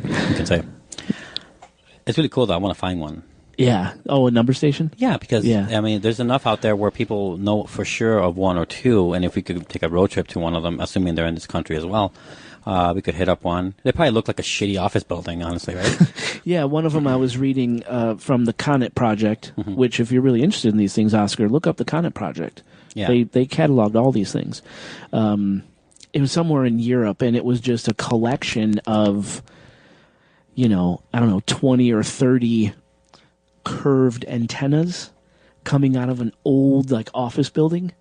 can say it's really cool though. I want to find one Yeah. Oh, a number station? Yeah, because Yeah. I mean, there's enough out there where people know for sure of one or two, and if we could take a road trip to one of them, assuming they're in this country as well, we could hit up one. They probably look like a shitty office building, honestly, right? Yeah, one of them I was reading from the Connet Project, which if you're really interested in these things, Oscar, look up the Connet Project. Yeah. They cataloged all these things. It was somewhere in Europe, and it was just a collection of, I don't know, 20 or 30 curved antennas coming out of an old office building,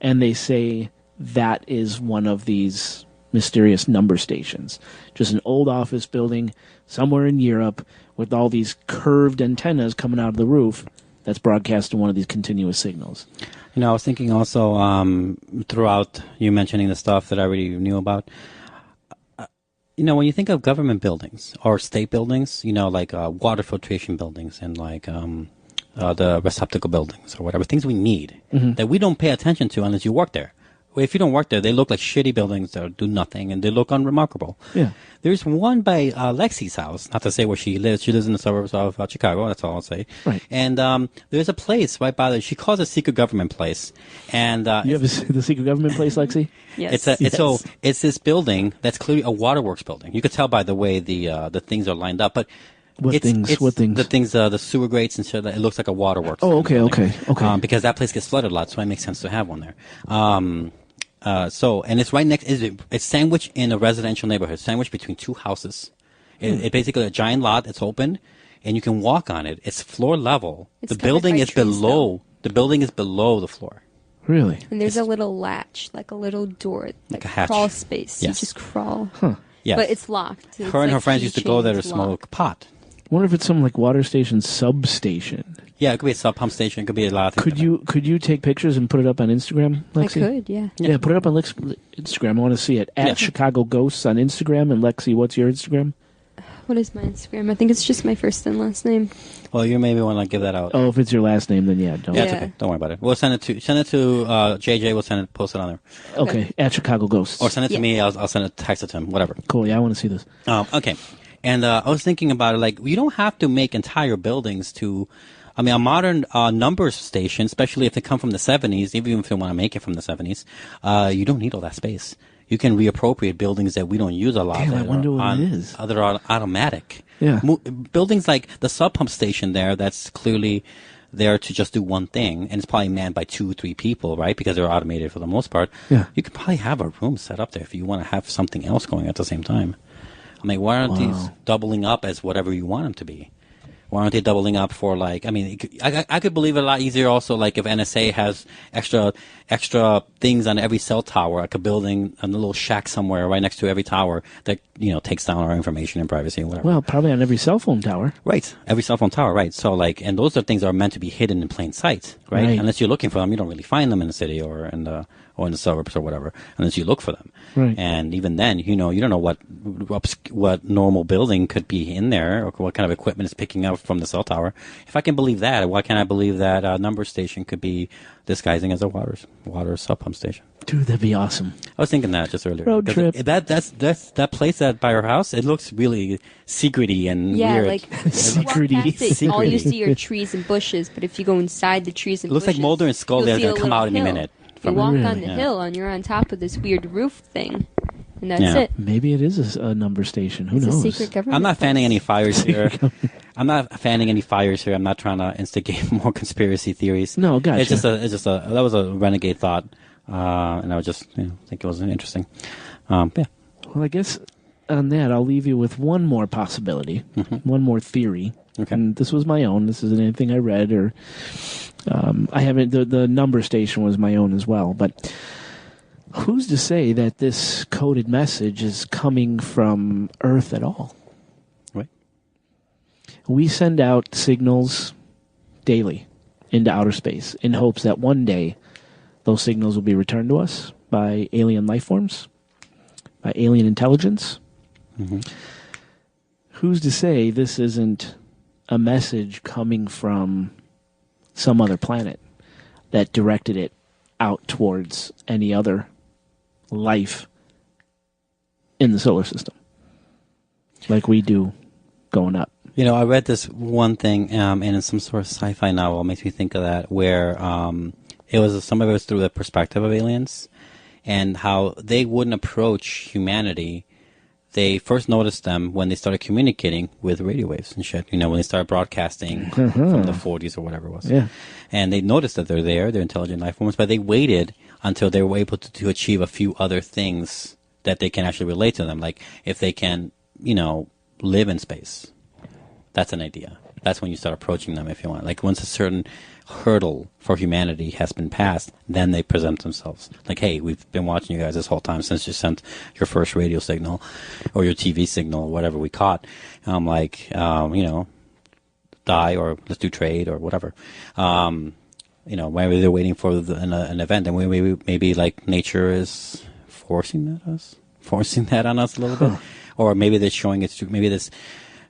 and they say that is one of these mysterious number stations. Just an old office building somewhere in Europe with all these curved antennas coming out of the roof that's broadcasting one of these continuous signals. I was thinking also throughout you mentioning the stuff that I already knew about. When you think of government buildings or state buildings, like water filtration buildings and like the receptacle buildings or whatever, things we need that we don't pay attention to unless you work there. Well, if you don't work there, they look like shitty buildings that do nothing, and they look unremarkable. Yeah. There's one by Lexi's house, not to say where she lives. She lives in the suburbs of Chicago, that's all I'll say. Right. And there's a place right by she calls it a secret government place. And You have the secret government place, Lexi? Yes. It's this building that's clearly a waterworks building. You could tell by the way the things are lined up, but What things? The things, the sewer grates and shit. It looks like a waterworks. Oh, okay. Because that place gets flooded a lot, so it makes sense to have one there. And it's right next. It's sandwiched in a residential neighborhood, sandwiched between two houses. It's basically a giant lot that's open, and you can walk on it. It's floor level. It's The building covered by is trees, below. The building is below the floor. Really? And there's a little latch, like a little door, Like a hatch. crawl space. Yes. You just crawl. Yes. But it's locked. It's Her and her like friends used to go there to keychains smoke locked. pot. I wonder if it's some water station substation. Yeah, it could be a sub pump station. It could be a lot of things. Could you take pictures and put it up on Instagram, I Lexi? could, yeah. Yeah, put it up on Instagram. I want to see it. At Chicago Ghosts on Instagram. And Lexi, what's your Instagram? What is my Instagram? I think it's just my first and last name. Well, you maybe want to give that out. Oh, if it's your last name, then don't. Yeah, it's okay. Don't worry about it. We'll send it to JJ. We'll post it on there. Okay, at Chicago Ghosts. Or send it to me. I'll send it, text it to him. Whatever. Cool. Yeah, I want to see this. Okay. And I was thinking about it. You don't have to make entire buildings to. I mean, a modern numbers station, especially if they come from the 70s, even if they want to make it from the 70s, you don't need all that space. You can reappropriate buildings that we don't use a lot. Damn, I wonder what it is. That are automatic. Yeah. Buildings like the sub pump station there, that's clearly there to just do one thing, and it's probably manned by 2 or 3 people, right? Because they're automated for the most part. Yeah. You could probably have a room set up there if you want to have something else going at the same time. I mean, why aren't these doubling up as whatever you want them to be? Why aren't they doubling up for I could believe it a lot easier also, if NSA has extra things on every cell tower, like a building, a little shack somewhere right next to every tower that, takes down our information and privacy and whatever. Well, probably on every cell phone tower. Right. Every cell phone tower, right. So and those are things that are meant to be hidden in plain sight, right? Unless you're looking for them, you don't really find them in the city or in the suburbs or whatever, unless you look for them. Right. And even then, you don't know what normal building could be in there or what kind of equipment is picking up from the cell tower. If I can believe that, why can't I believe that a number station could be disguising as a water sub pump station? Dude, that'd be awesome. I was thinking that just earlier. Road trip. That place by her house, it looks really secrety and weird. Secrety. All you see are trees and bushes, but if you go inside the trees and it looks bushes, like Mulder and Scully are going to come out any minute. You walk Really? on the hill and you're on top of this weird roof thing, and that's Yeah. it. Maybe it is a number station. Who It's knows? a secret government. I'm not fanning place. any fires here. I'm not trying to instigate more conspiracy theories. No, gotcha. It's just that was a renegade thought, and I was just think it was interesting. Yeah. Well, I guess on that, I'll leave you with one more possibility, one more theory. Okay. And this was my own. This isn't anything I read or I haven't. The number station was my own as well. But who's to say that this coded message is coming from Earth at all? Right. We send out signals daily into outer space in hopes that one day those signals will be returned to us by alien life forms, by alien intelligence. Mm-hmm. Who's to say this isn't a message coming from some other planet that directed it out towards any other life in the solar system, like we do going up? I read this one thing, and in some sort of sci-fi novel, it makes me think of that, where some of it was through the perspective of aliens, and how they wouldn't approach humanity. They first noticed them when they started communicating with radio waves and shit. When they started broadcasting from the 40s or whatever it was. Yeah. And they noticed that they're intelligent life forms, but they waited until they were able to achieve a few other things that they can actually relate to them. Like if they can, live in space. That's an idea. That's when you start approaching them if you want. Like once a certain hurdle for humanity has been passed, then they present themselves. Like, hey, we've been watching you guys this whole time since you sent your first radio signal or your TV signal, whatever we caught. And I'm like, die or let's do trade or whatever. Maybe they're waiting for an event, and maybe like nature is forcing that on us a little bit, or maybe they're showing it. Maybe this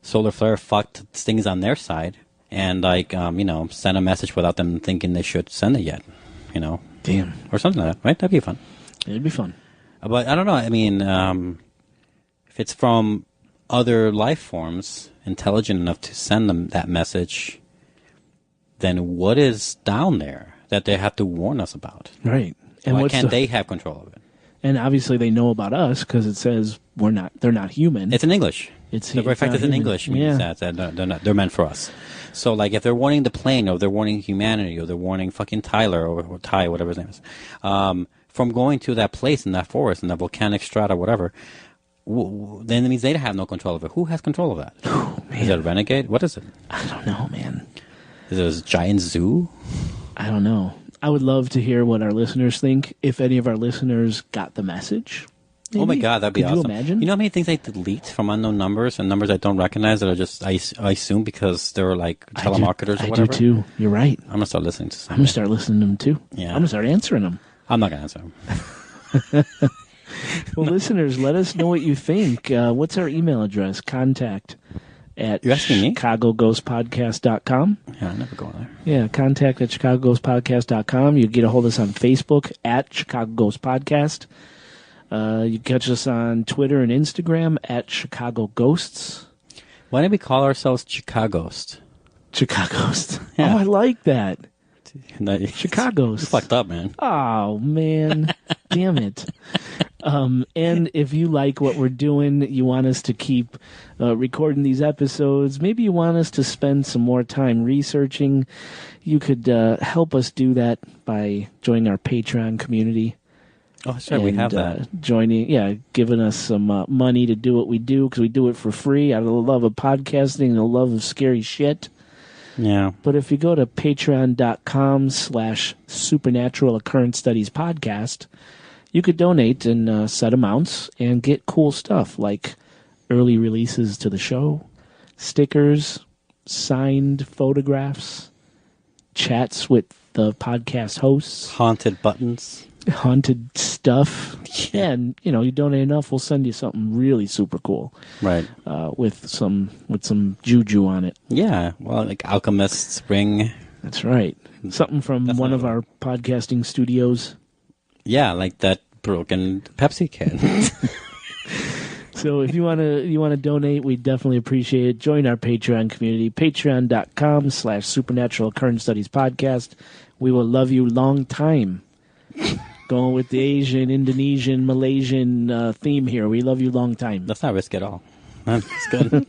solar flare fucked things on their side, and send a message without them thinking they should send it yet, Damn. or something like that, right? That'd be fun. It'd be fun. But I don't know. I mean, if it's from other life forms intelligent enough to send them that message, then what is down there that they have to warn us about? Right. And why can't they have control of it? And obviously they know about us because it says they're not human. It's in English. The very fact it's in English means that they're meant for us. So, like, if they're warning the plane, or they're warning humanity, or they're warning fucking Tyler, or Ty, whatever his name is, from going to that place in that forest, in that volcanic strata, whatever, then it means they have no control of it. Who has control of that? Oh, man. Is it a renegade? What is it? I don't know, man. Is it a giant zoo? I don't know. I would love to hear what our listeners think. If any of our listeners got the message. Maybe. Oh my God, that'd be awesome. Could you imagine? You know how many things I delete from unknown numbers and numbers I don't recognize that are just, I assume because they're like telemarketers or whatever? I do too. You're right. I'm going to start listening to some. I'm going to start listening to them too. Yeah. I'm going to start answering them. I'm not going to answer them. Well, listeners, let us know what you think. What's our email address? Contact at You asking me? chicagoghostpodcast.com. Yeah, I never go there. Yeah, contact at chicagoghostpodcast.com. You get a hold of us on Facebook at Chicago Ghost Podcast. You can catch us on Twitter and Instagram at Chicago Ghosts. Why don't we call ourselves Chicagost? Chicagost. Yeah. Oh, I like that. Chicagost. You fucked up, man. Oh, man. Damn it. And if you like what we're doing, you want us to keep recording these episodes, maybe you want us to spend some more time researching, you could help us do that by joining our Patreon community. Oh, sure, we have that. Giving us some money to do what we do, because we do it for free out of the love of podcasting and the love of scary shit. Yeah. But if you go to patreon.com/supernatural occurrence studies podcast, you could donate in set amounts and get cool stuff like early releases to the show, stickers, signed photographs, chats with the podcast hosts, haunted buttons. Haunted stuff. And you donate enough, we'll send you something really super cool, right? With some juju on it. Yeah, well, like Alchemist's ring. That's right. Something from one of our podcasting studios. Yeah, like that broken Pepsi can. So if you wanna donate, we definitely appreciate it. Join our Patreon community, patreon.com/supernatural occurrence studies podcast. We will love you long time. Going with the Asian, Indonesian, Malaysian theme here. We love you long time. That's not risk at all. That's good.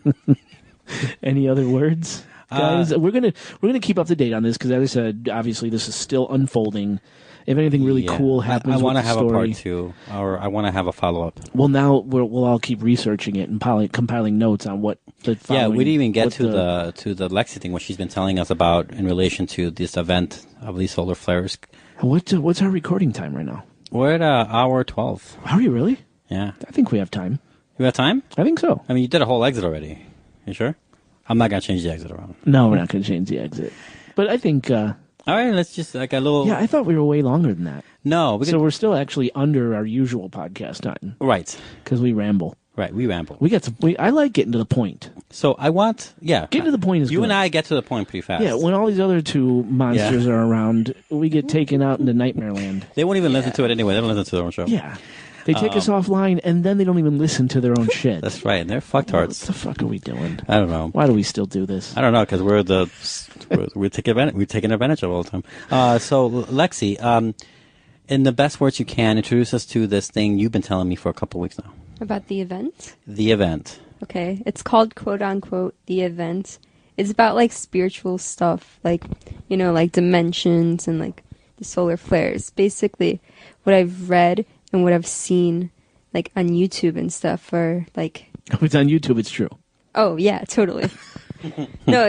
Any other words, guys? We're gonna keep up to date on this because, as I said, obviously this is still unfolding. If anything really cool happens, I want to have story, a part 2, or I want to have a follow up. Well, now we'll all keep researching it and compiling notes on what the following. Yeah, we didn't even get to the Lexi thing, what she's been telling us about in relation to this event of these solar flares. What's our recording time right now? We're at hour 12. Are we really? Yeah. I think we have time. You got time? I think so. I mean, you did a whole exit already. You sure? I'm not going to change the exit around. No, we're not going to change the exit. But I think... all right, let's just like a little... Yeah, I thought we were way longer than that. No. So we're still actually under our usual podcast time. Right. Because we ramble. Right, we ramble. I like getting to the point. So I want... Yeah. Getting to the point is You good. and I get to the point pretty fast. Yeah, when all these other two monsters are around, we get taken out into nightmare land. They won't even listen to it anyway. They don't listen to their own show. Yeah. They take us offline, and then they don't even listen to their own shit. That's right. And they're fucktards. What the fuck are we doing? I don't know. Why do we still do this? I don't know, because we're taking advantage of all the time. So, Lexi, in the best words you can, introduce us to this thing you've been telling me for a couple of weeks now. About the event? The event. Okay. It's called, quote unquote, the event. It's about, like, spiritual stuff, like, you know, like dimensions and, like, the solar flares. Basically, what I've read and what I've seen, like, on YouTube and stuff are, like... If it's on YouTube, it's true. Oh, yeah, totally. No,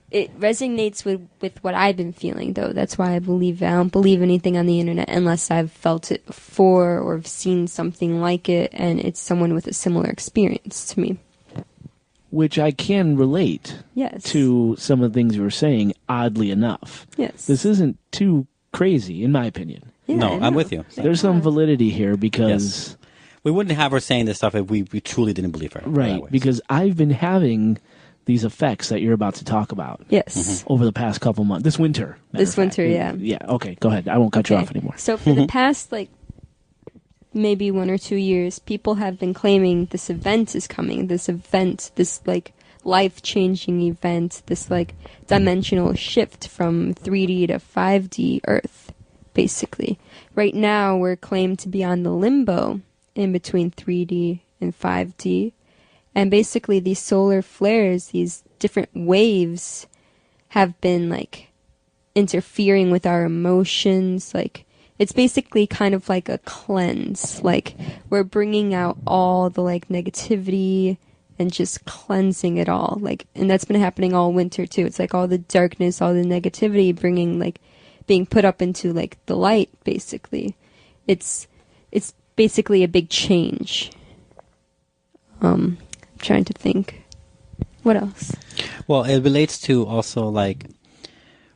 it resonates with what I've been feeling, though. That's why I believe it. I don't believe anything on the internet unless I've felt it before or have seen something like it, and it's someone with a similar experience to me. Which I can relate to some of the things you were saying, oddly enough. Yes. This isn't too crazy, in my opinion. Yeah, no, I'm with you. There's some validity here because... Yes. We wouldn't have her saying this stuff if we truly didn't believe her. Right, because I've been having these effects that you're about to talk about. Yes. Over the past couple months. This winter. Yeah. Yeah, okay, go ahead. I won't cut you off anymore. So for the past, like, maybe 1 or 2 years, people have been claiming this event is coming. This event, this, like, life-changing event, this, like, dimensional shift from 3D to 5D Earth, basically. Right now, we're claimed to be on the limbo in between 3D and 5D. And basically, these solar flares, these different waves, have been, like, interfering with our emotions. Like, it's basically kind of like a cleanse. Like, we're bringing out all the, like, negativity and just cleansing it all. Like, and that's been happening all winter, too. It's like all the darkness, all the negativity being put up into, like, the light, basically. It's basically a big change. I'm trying to think. What else? Well, it relates to also, like,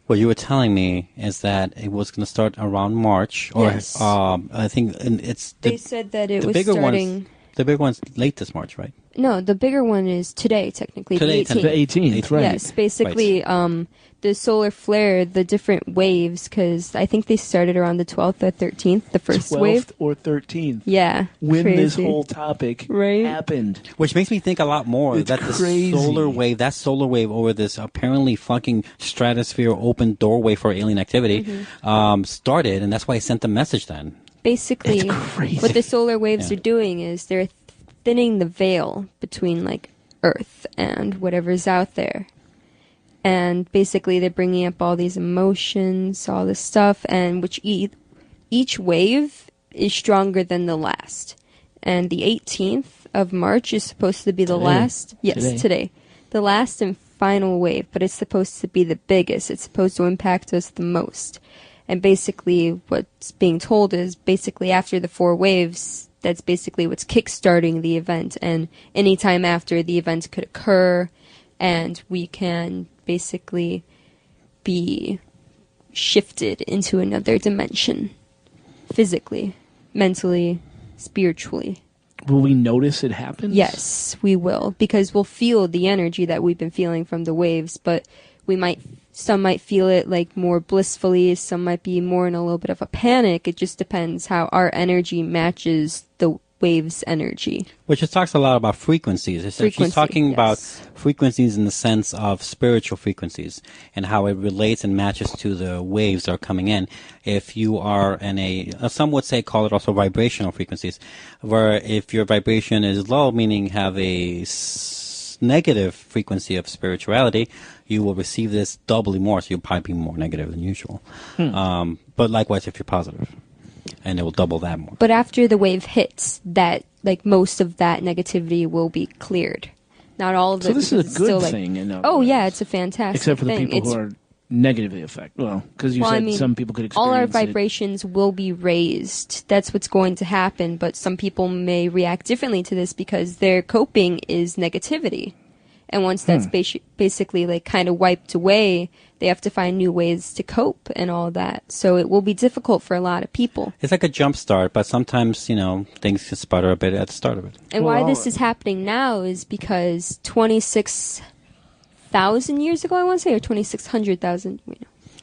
what you were telling me is that it was going to start around March, or yes. I think it's. They said that it was starting. The big one's late this March, right? No, the bigger one is today, technically. Today, the 18th. The 18th, right. Yes, basically, right. The solar flare, the different waves, because I think they started around the 12th or 13th, the first 12th wave. or 13th. Yeah. When crazy. this whole topic happened. Which makes me think a lot more It's that crazy. that solar wave over this apparently fucking stratosphere open doorway for alien activity started, and that's why I sent the message then. Basically, It's crazy. what the solar waves are doing is they're thinning the veil between, like, Earth and whatever's out there. And basically they're bringing up all these emotions, all this stuff, and which each wave is stronger than the last. And the 18th of March is supposed to be the last. Yes, today. The last and final wave, but it's supposed to be the biggest. It's supposed to impact us the most. And basically what's being told is basically after the 4 waves, that's basically what's kickstarting the event. And any time after, the event could occur, and we can basically be shifted into another dimension. Physically, mentally, spiritually. Will we notice it happens? Yes, we will, because we'll feel the energy that we've been feeling from the waves, but some might feel it, like, more blissfully, some might be more in a little bit of a panic. It just depends how our energy matches the wave's energy. Which it talks a lot about frequencies. She's talking about frequencies in the sense of spiritual frequencies and how it relates and matches to the waves that are coming in. If you are in some would say call it also vibrational frequencies, where if your vibration is low, meaning have a negative frequency of spirituality, you will receive this doubly more, so you'll probably be more negative than usual. But likewise, if you're positive, and it will double that more. But after the wave hits, that, like, most of that negativity will be cleared. Not all of it. So this is a good still, thing. Yeah, it's a fantastic except for the thing. people who are negatively affected. Well, because you said some people could experience all our it. vibrations will be raised. That's what's going to happen. But some people may react differently to this because their coping is negativity. And once that's basically, like, kind of wiped away, they have to find new ways to cope and all that. So it will be difficult for a lot of people. It's like a jump start, but sometimes, things can sputter a bit at the start of it. And why this is happening now is because 26,000 years ago, I want to say, or 2600,000.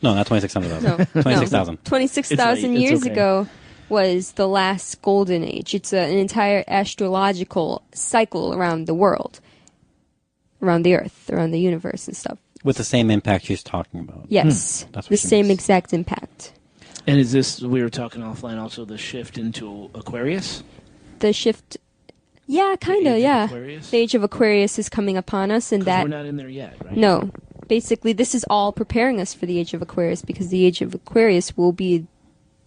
No, not 2600,000. No. 26,000. 26,000 years ago, was the last golden age. It's an entire astrological cycle around the world, around the Earth, around the universe and stuff. With the same impact she's talking about. Yes, That's what the she same means. exact impact. And is this, we were talking offline, also the shift into Aquarius? The shift, yeah, kind The of, age of yeah. Aquarius? The age of Aquarius is coming upon us, and 'Cause that we're not in there yet, right? no, basically this is all preparing us for the age of Aquarius, because the age of Aquarius will be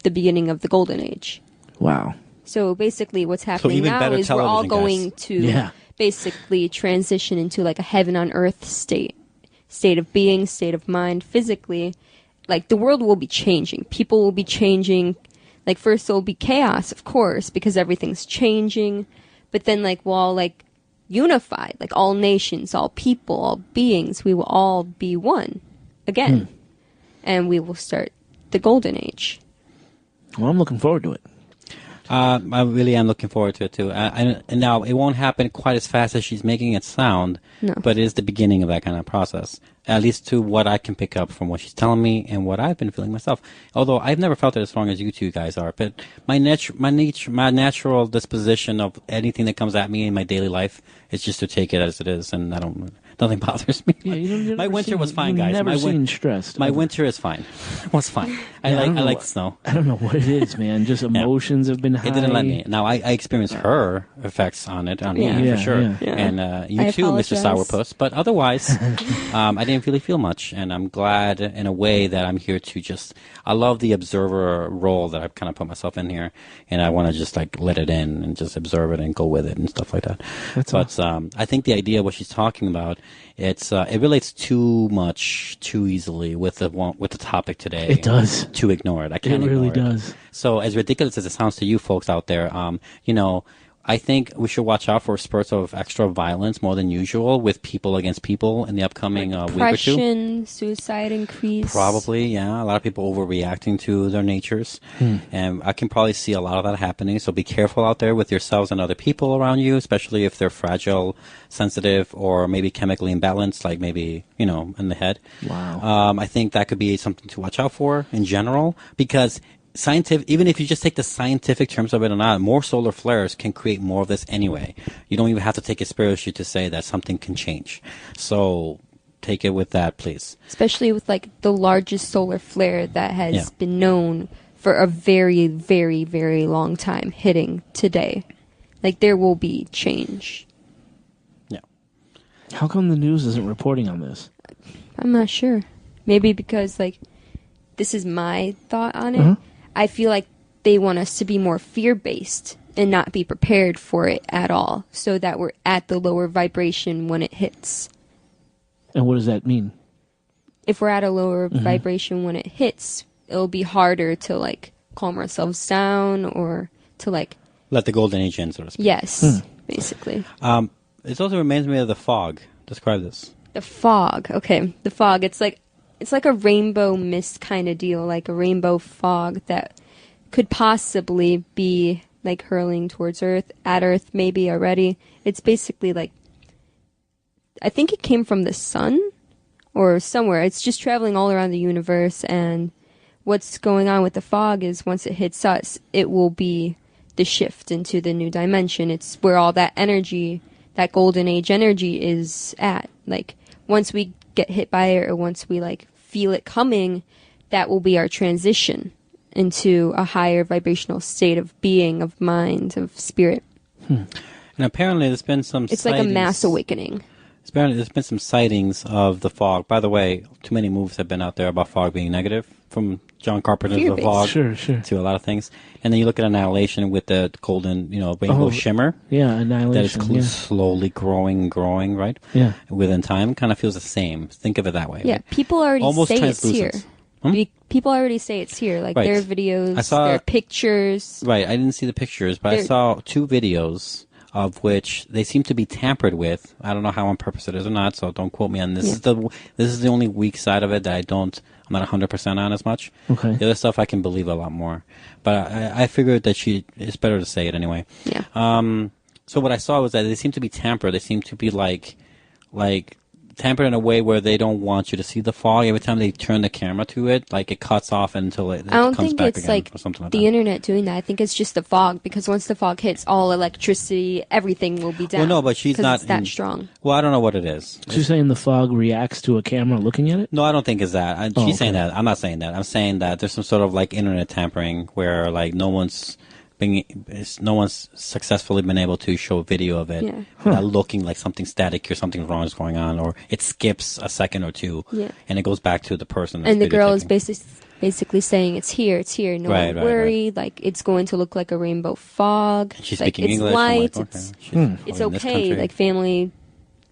the beginning of the golden age. Wow. So basically what's happening even now better is we're all television, going guys. to Yeah. basically transition into like a heaven on earth state of being, state of mind, physically. Like the world will be changing. People will be changing. Like first there will be chaos, of course, because everything's changing. But then like we'll all like unified, like all nations, all people, all beings, we will all be one again. And we will start the golden age. Well, I'm looking forward to it. I really am looking forward to it too. And now it won't happen quite as fast as she's making it sound, No. but it is the beginning of that kind of process. At least to what I can pick up from what she's telling me and what I've been feeling myself. Although I've never felt it as strong as you two guys are, but my natural disposition of anything that comes at me in my daily life is just to take it as it is, and nothing bothers me. Yeah, you My winter was fine, guys. Never My seen stressed. My winter is fine. It was fine. I don't know like what- the snow. I don't know what it is, man. Just emotions have been high. It didn't let me. Now I experienced her effects on me Yeah, for sure, yeah. Yeah. and you I too, Mr. apologize. Sourpuss. But otherwise, I didn't really feel much, and I'm glad in a way that I'm here to just. I love the observer role that I've kind of put myself in here, and I want to just like let it in and just observe it and go with it and stuff like that. That's but I think the idea of what she's talking about, it relates too much too easily with the topic today. It does. To ignore it. I can't It really ignore it. does. So as ridiculous as it sounds to you folks out there, I think we should watch out for spurts of extra violence more than usual with people against people in the upcoming week or two. Depression, suicide increase. Probably, yeah. A lot of people overreacting to their natures. And I can probably see a lot of that happening. So be careful out there with yourselves and other people around you, especially if they're fragile, sensitive, or maybe chemically imbalanced, like maybe, in the head. Wow. I think that could be something to watch out for in general, because even if you just take the scientific terms of it or not, more solar flares can create more of this anyway. You don't even have to take a spiritual to say that something can change. So take it with that, please. Especially with like the largest solar flare that has Yeah. been known for a very, very, very long time hitting today. Like there will be change. Yeah. How come the news isn't reporting on this? I'm not sure. Maybe because like this is my thought on it. I feel like they want us to be more fear-based and not be prepared for it at all, so that we're at the lower vibration when it hits. And what does that mean? If we're at a lower vibration when it hits, it'll be harder to like calm ourselves down or to like Let the golden age in, so to speak. yes, basically. It also reminds me of the fog. Describe this. The fog. Okay, the fog. It's like a rainbow mist kind of deal, like a rainbow fog that could possibly be like hurling towards Earth, at Earth maybe already. It's basically like, I think it came from the sun or somewhere. It's just traveling all around the universe, and what's going on with the fog is once it hits us, it will be the shift into the new dimension. It's where all that energy, that golden age energy is at. Like once we get hit by it or once we like feel it coming, that will be our transition into a higher vibrational state of being, of mind, of spirit. And apparently there's been some It's like a mass awakening. Apparently there's been some sightings of the fog. By the way, too many movies have been out there about fog being negative, from John Carpenter's The Fear-based. Fog Sure. to a lot of things. And then you look at Annihilation with the golden, rainbow shimmer. Yeah, That is annihilation. slowly growing, right? Yeah. Within time, kind of feels the same. Think of it that way. Yeah, Right? people already Almost say it's here. translucent. People already say it's here. Like Right. there are videos, I saw- there are pictures. Right. I didn't see the pictures, but I They're- saw 2 videos of which they seem to be tampered with. I don't know how on purpose it is or not, so don't quote me on this. Yeah. This is the only weak side of it that I'm not 100% on as much. Okay. The other stuff I can believe a lot more. But I figured that it's better to say it anyway. Yeah. So what I saw was that they seem to be tampered. They seem to be like tampered in a way where they don't want you to see the fog. Every time they turn the camera to it, like it cuts off until it I don't comes think back it's again like or something like the that. internet doing that. I think it's just the fog, because once the fog hits, all electricity, everything will be down. Well, no, but she's 'cause not it's that in- strong. Well, I don't know what it is. She's saying the fog reacts to a camera looking at it? No, I don't think it's that. Oh, She's saying okay. that. I'm not saying that. I'm saying that there's some sort of like internet tampering where like no one's successfully been able to show video of it Yeah. without looking like something static or something wrong is going on, or it skips a second or two, Yeah. and it goes back to the person. That's And the girl is videotaping. basically saying it's here. No Right, one right, worry. Like it's going to look like a rainbow fog. And she's like, speaking it's English. light. I'm like, okay, It's she's probably it's in this okay. country. Like family.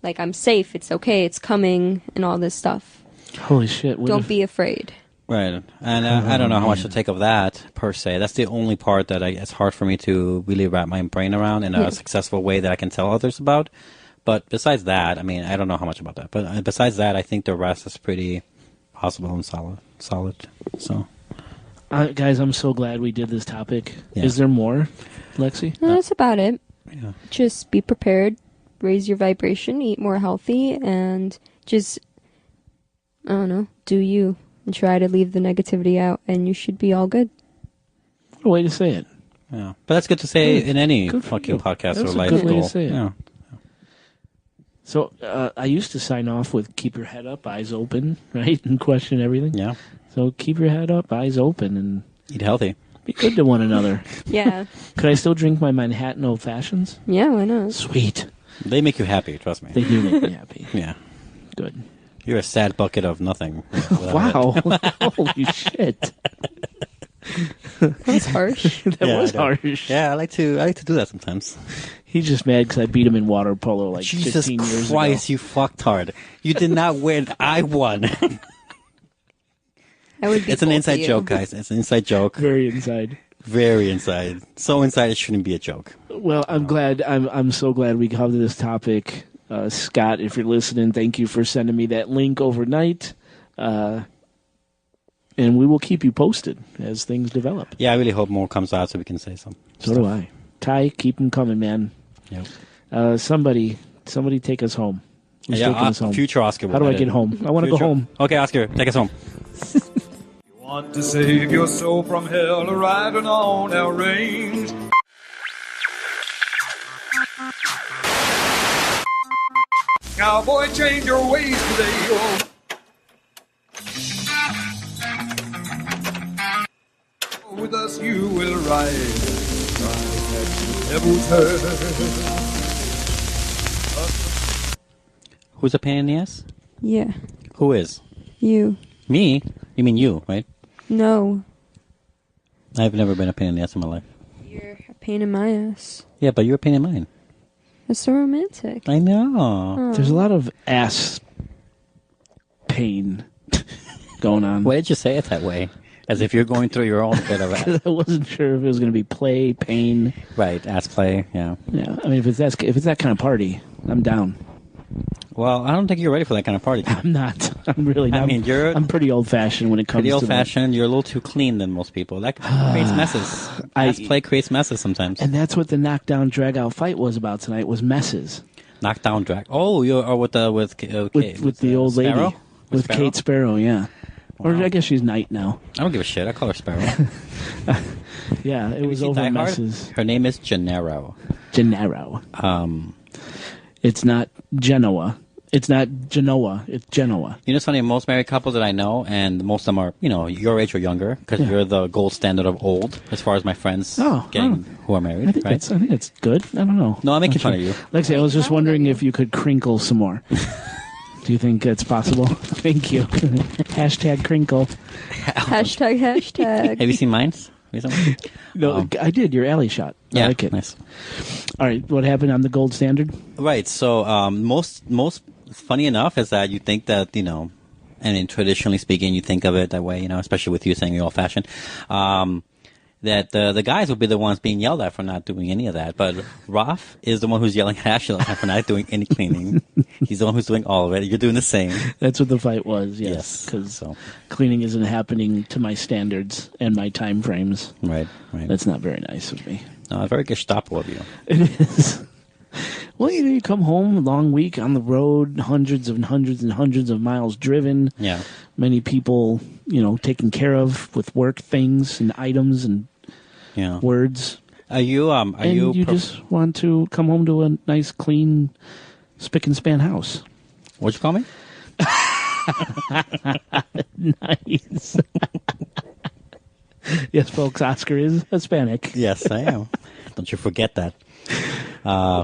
Like I'm safe. It's okay. It's coming, and all this stuff. Holy shit. Don't be afraid. Right, and I don't know how much to take of that per se. That's the only part that it's hard for me to really wrap my brain around in a Yeah. successful way that I can tell others about. But besides that, I mean, I don't know how much about that. But besides that, I think the rest is pretty possible and solid. So, Guys, I'm so glad we did this topic. Yeah. Is there more, Lexi? No, that's about it. yeah. Just be prepared. Raise your vibration. Eat more healthy, and just I don't know. Do you and try to leave the negativity out, and you should be all good. What a way to say it. Yeah, but that's good to say in any Good for fucking you. podcast That's or a life good way to goal. say it. Yeah. So I used to sign off with keep your head up, eyes open, right? And question everything. Yeah. So keep your head up, eyes open, and Eat healthy. be good to one another. Yeah. Could I still drink my Manhattan Old Fashions? Yeah, why not? Sweet. They make you happy, trust me. They do make me happy. Yeah. Good. You're a sad bucket of nothing. Wow. Holy shit. That's harsh. That Yeah, was I know. harsh. Yeah, I like to do that sometimes. He's just mad because I beat him in water polo like Jesus 15 years Christ, ago. you fucktard. You did not win. I won. I would be It's an cool inside to you. joke, guys. It's an inside joke. Very inside. Very inside. So inside it shouldn't be a joke. Well, I'm glad. I'm so glad we covered this topic. Scott, if you're listening, thank you for sending me that link overnight. And we will keep you posted as things develop. Yeah, I really hope more comes out so we can say some. So do I. Ty, keep them coming, man. Yep. Somebody take us home. Who's taking us home? Future Oscar. How do I get home? I want to go home. Okay, Oscar, take us home. Want to save your soul from hell, arriving on our range. Cowboy, change your ways today. Oh. With us you will ride at the devil's herd. Who's a pain in the ass? Yeah. Who is? You. Me? You mean you, right? No. I've never been a pain in the ass in my life. You're a pain in my ass. Yeah, but you're a pain in mine. That's so romantic. I know. There's a lot of ass pain going on. Why did you say it that way? As if you're going through your own bit of ass. I wasn't sure if it was going to be play, pain. Right, ass play, yeah. Yeah, I mean, if it's that kind of party, I'm down. Well, I don't think you're ready for that kind of party. I'm not. I'm really not. I mean, you're I'm pretty old-fashioned when it comes pretty to old-fashioned. You're a little too clean than most people. That creates messes. Ass play creates messes sometimes. that. And that's what the knockdown, drag-out fight was about tonight, was messes. Knockdown drag. Oh, you're with the With the old lady. Sparrow? With Sparrow? Kate Sparrow, yeah. Or Wow. I guess she's Knight now. I don't give a shit. I call her Sparrow. Yeah, it Have you was seen over Die Hard? messes. Her name is Gennaro. Gennaro. Um, It's not Genoa. It's not Genoa. It's Genoa. you know, funny, most married couples that I know, and most of them are, your age or younger, because Yeah. you're the gold standard of old, as far as my friends Oh, who are married, I think right? that's good. I don't know. No, I'm making Not fun of you. Lexi, I was just wondering if you could crinkle some more. Do you think that's possible? Thank you. Hashtag crinkle. Hashtag. Have you seen mine recently? No, I did. Your alley shot. I like it. Nice. All right. What happened on the gold standard? Right. So most funny enough is that you think that I mean traditionally speaking, you think of it that way, especially with you saying you're old fashioned. That the guys would be the ones being yelled at for not doing any of that, but Ralph is the one who's yelling at Ashley for not doing any cleaning. He's the one who's doing all of it. You're doing the same. That's what the fight was. Yes, Yes, because so. cleaning isn't happening to my standards and my time frames. Right. That's not very nice of me. No, very Gestapo of you. It is. Well, you come home, a long week on the road, hundreds and hundreds and hundreds of miles driven. Yeah. Many people, taken care of with work things and items and words. Are you? You just want to come home to a nice, clean, spick and span house. What'd you call me? Nice. Yes, folks, Oscar is Hispanic. Yes, I am. Don't you forget that.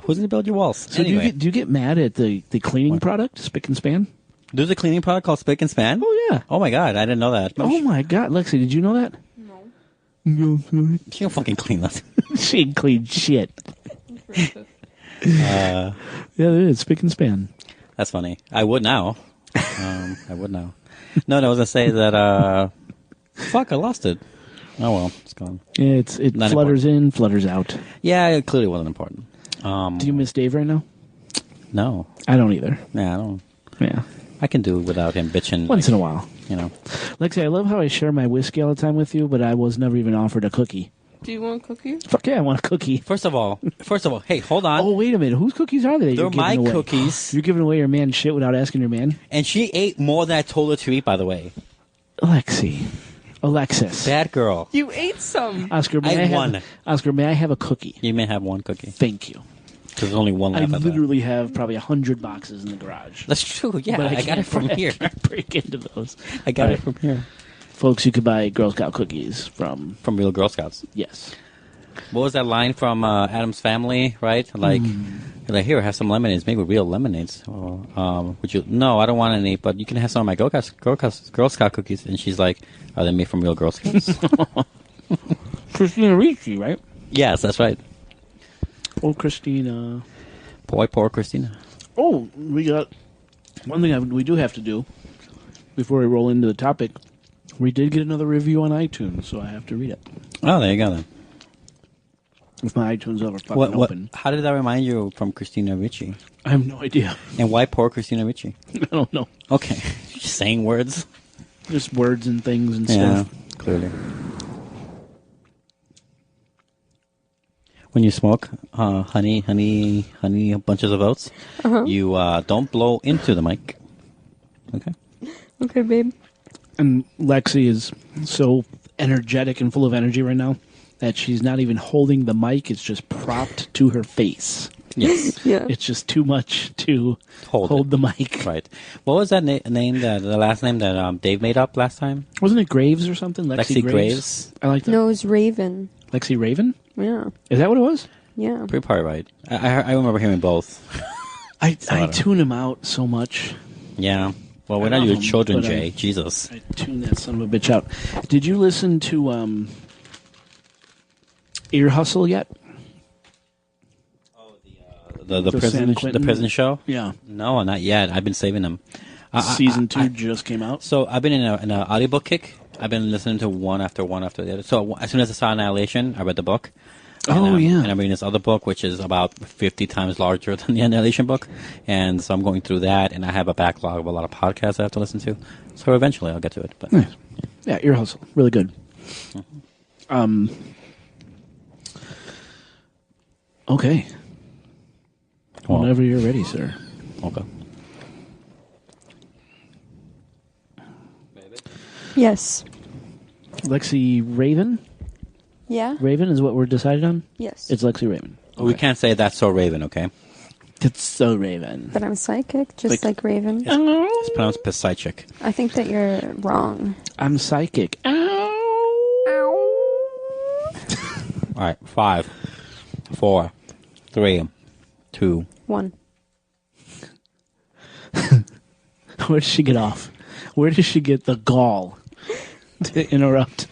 Who's going to build your walls? So anyway. do you get mad at the cleaning product, Spick and Span? There's a cleaning product called Spick and Span? Oh, yeah. Oh, my God. I didn't know that. Oh, my God. Lexi, did you know that? No. She don't fucking clean that. She ain't clean shit. Yeah, it is. Spick and Span. That's funny. I would now. I would now. No, I was going to say that, fuck, I lost it. Oh, well, it's gone. Yeah, it flutters in, flutters out. Yeah, it clearly wasn't important. Do you miss Dave right now? No. I don't either. Yeah, I don't. Yeah. I can do without him bitching. Once in a while. Lexi, I love how I share my whiskey all the time with you, but I was never even offered a cookie. Do you want a cookie? Fuck yeah, I want a cookie. First of all, hey, hold on. Oh, wait a minute. Whose cookies are they? They're my cookies. You're giving away your man shit without asking your man? And she ate more than I told her to eat, by the way. Alexis. Bad girl. You ate some. Oscar, may I have a cookie? You may have one cookie. Thank you. Because there's only one left. I literally have probably 100 boxes in the garage. That's true, yeah. But I got it from here. I can't break into those. I got it from here. Folks, you could buy Girl Scout cookies from Real Girl Scouts. Yes. What was that line from Adam's Family, right? Like, here, have some lemonades. Make with real lemonades. Would you? No, I don't want any, but you can have some of my Girl Scout cookies. And she's like, are they made from Real Girl Scouts? Christina Ricci, right? Yes, that's right. Oh, Christina. Boy, poor Christina. Oh, we got one thing we do have to do before we roll into the topic. We did get another review on iTunes, so I have to read it. Oh, there you go then. If my iTunes ever fucking open. How did that remind you from Christina Ricci? I have no idea. And why poor Christina Ricci? I don't know. Okay. Just saying words? Just words and things and stuff. Yeah, clearly. When you smoke honey bunches of oats, you don't blow into the mic. Okay? Okay, babe. And Lexi is so energetic and full of energy right now that she's not even holding the mic. It's just propped to her face. Yes. Yeah. It's just too much to hold the mic. Right. What was that name, the last name that Dave made up last time? Wasn't it Graves or something? Lexi Graves? I like that. No, it was Raven. Lexi Raven? Yeah. Is that what it was? Yeah. Pretty probably right. I remember hearing both. I tune him out so much. Yeah. Well, we're not your children, Jay. Jesus. I tune that son of a bitch out. Did you listen to Ear Hustle yet? Oh, the prison show? Yeah. No, not yet. I've been saving them. Season 2 just came out. So I've been in an audiobook kick. I've been listening to one after the other. So as soon as I saw Annihilation, I read the book. And, yeah. And I'm reading this other book, which is about 50 times larger than the Annihilation book. And so I'm going through that, and I have a backlog of a lot of podcasts I have to listen to. So eventually I'll get to it. But nice. Yeah, Ear Hustle. Really good. Okay. Well, whenever you're ready, sir. Okay. Yes. Lexi Raven? Yeah? Raven is what we're decided on? Yes. It's Lexi Raven. We can't say that's so Raven, okay? It's so Raven. But I'm psychic, just like Raven. It's pronounced Psychic. I think that you're wrong. I'm psychic. All right, 5, 4, 3, 2. 1. Where does she get off? Where does she get the gall to interrupt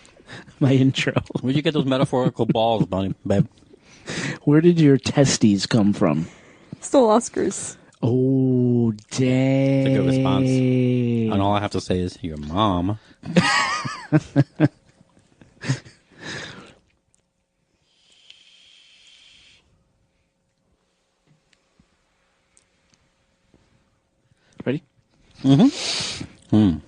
my intro? Where'd you get those metaphorical balls, buddy, babe? Where did your testes come from? Still Oscars. Oh, dang. That's a good response. And all I have to say is, your mom. Ready? Mm-hmm.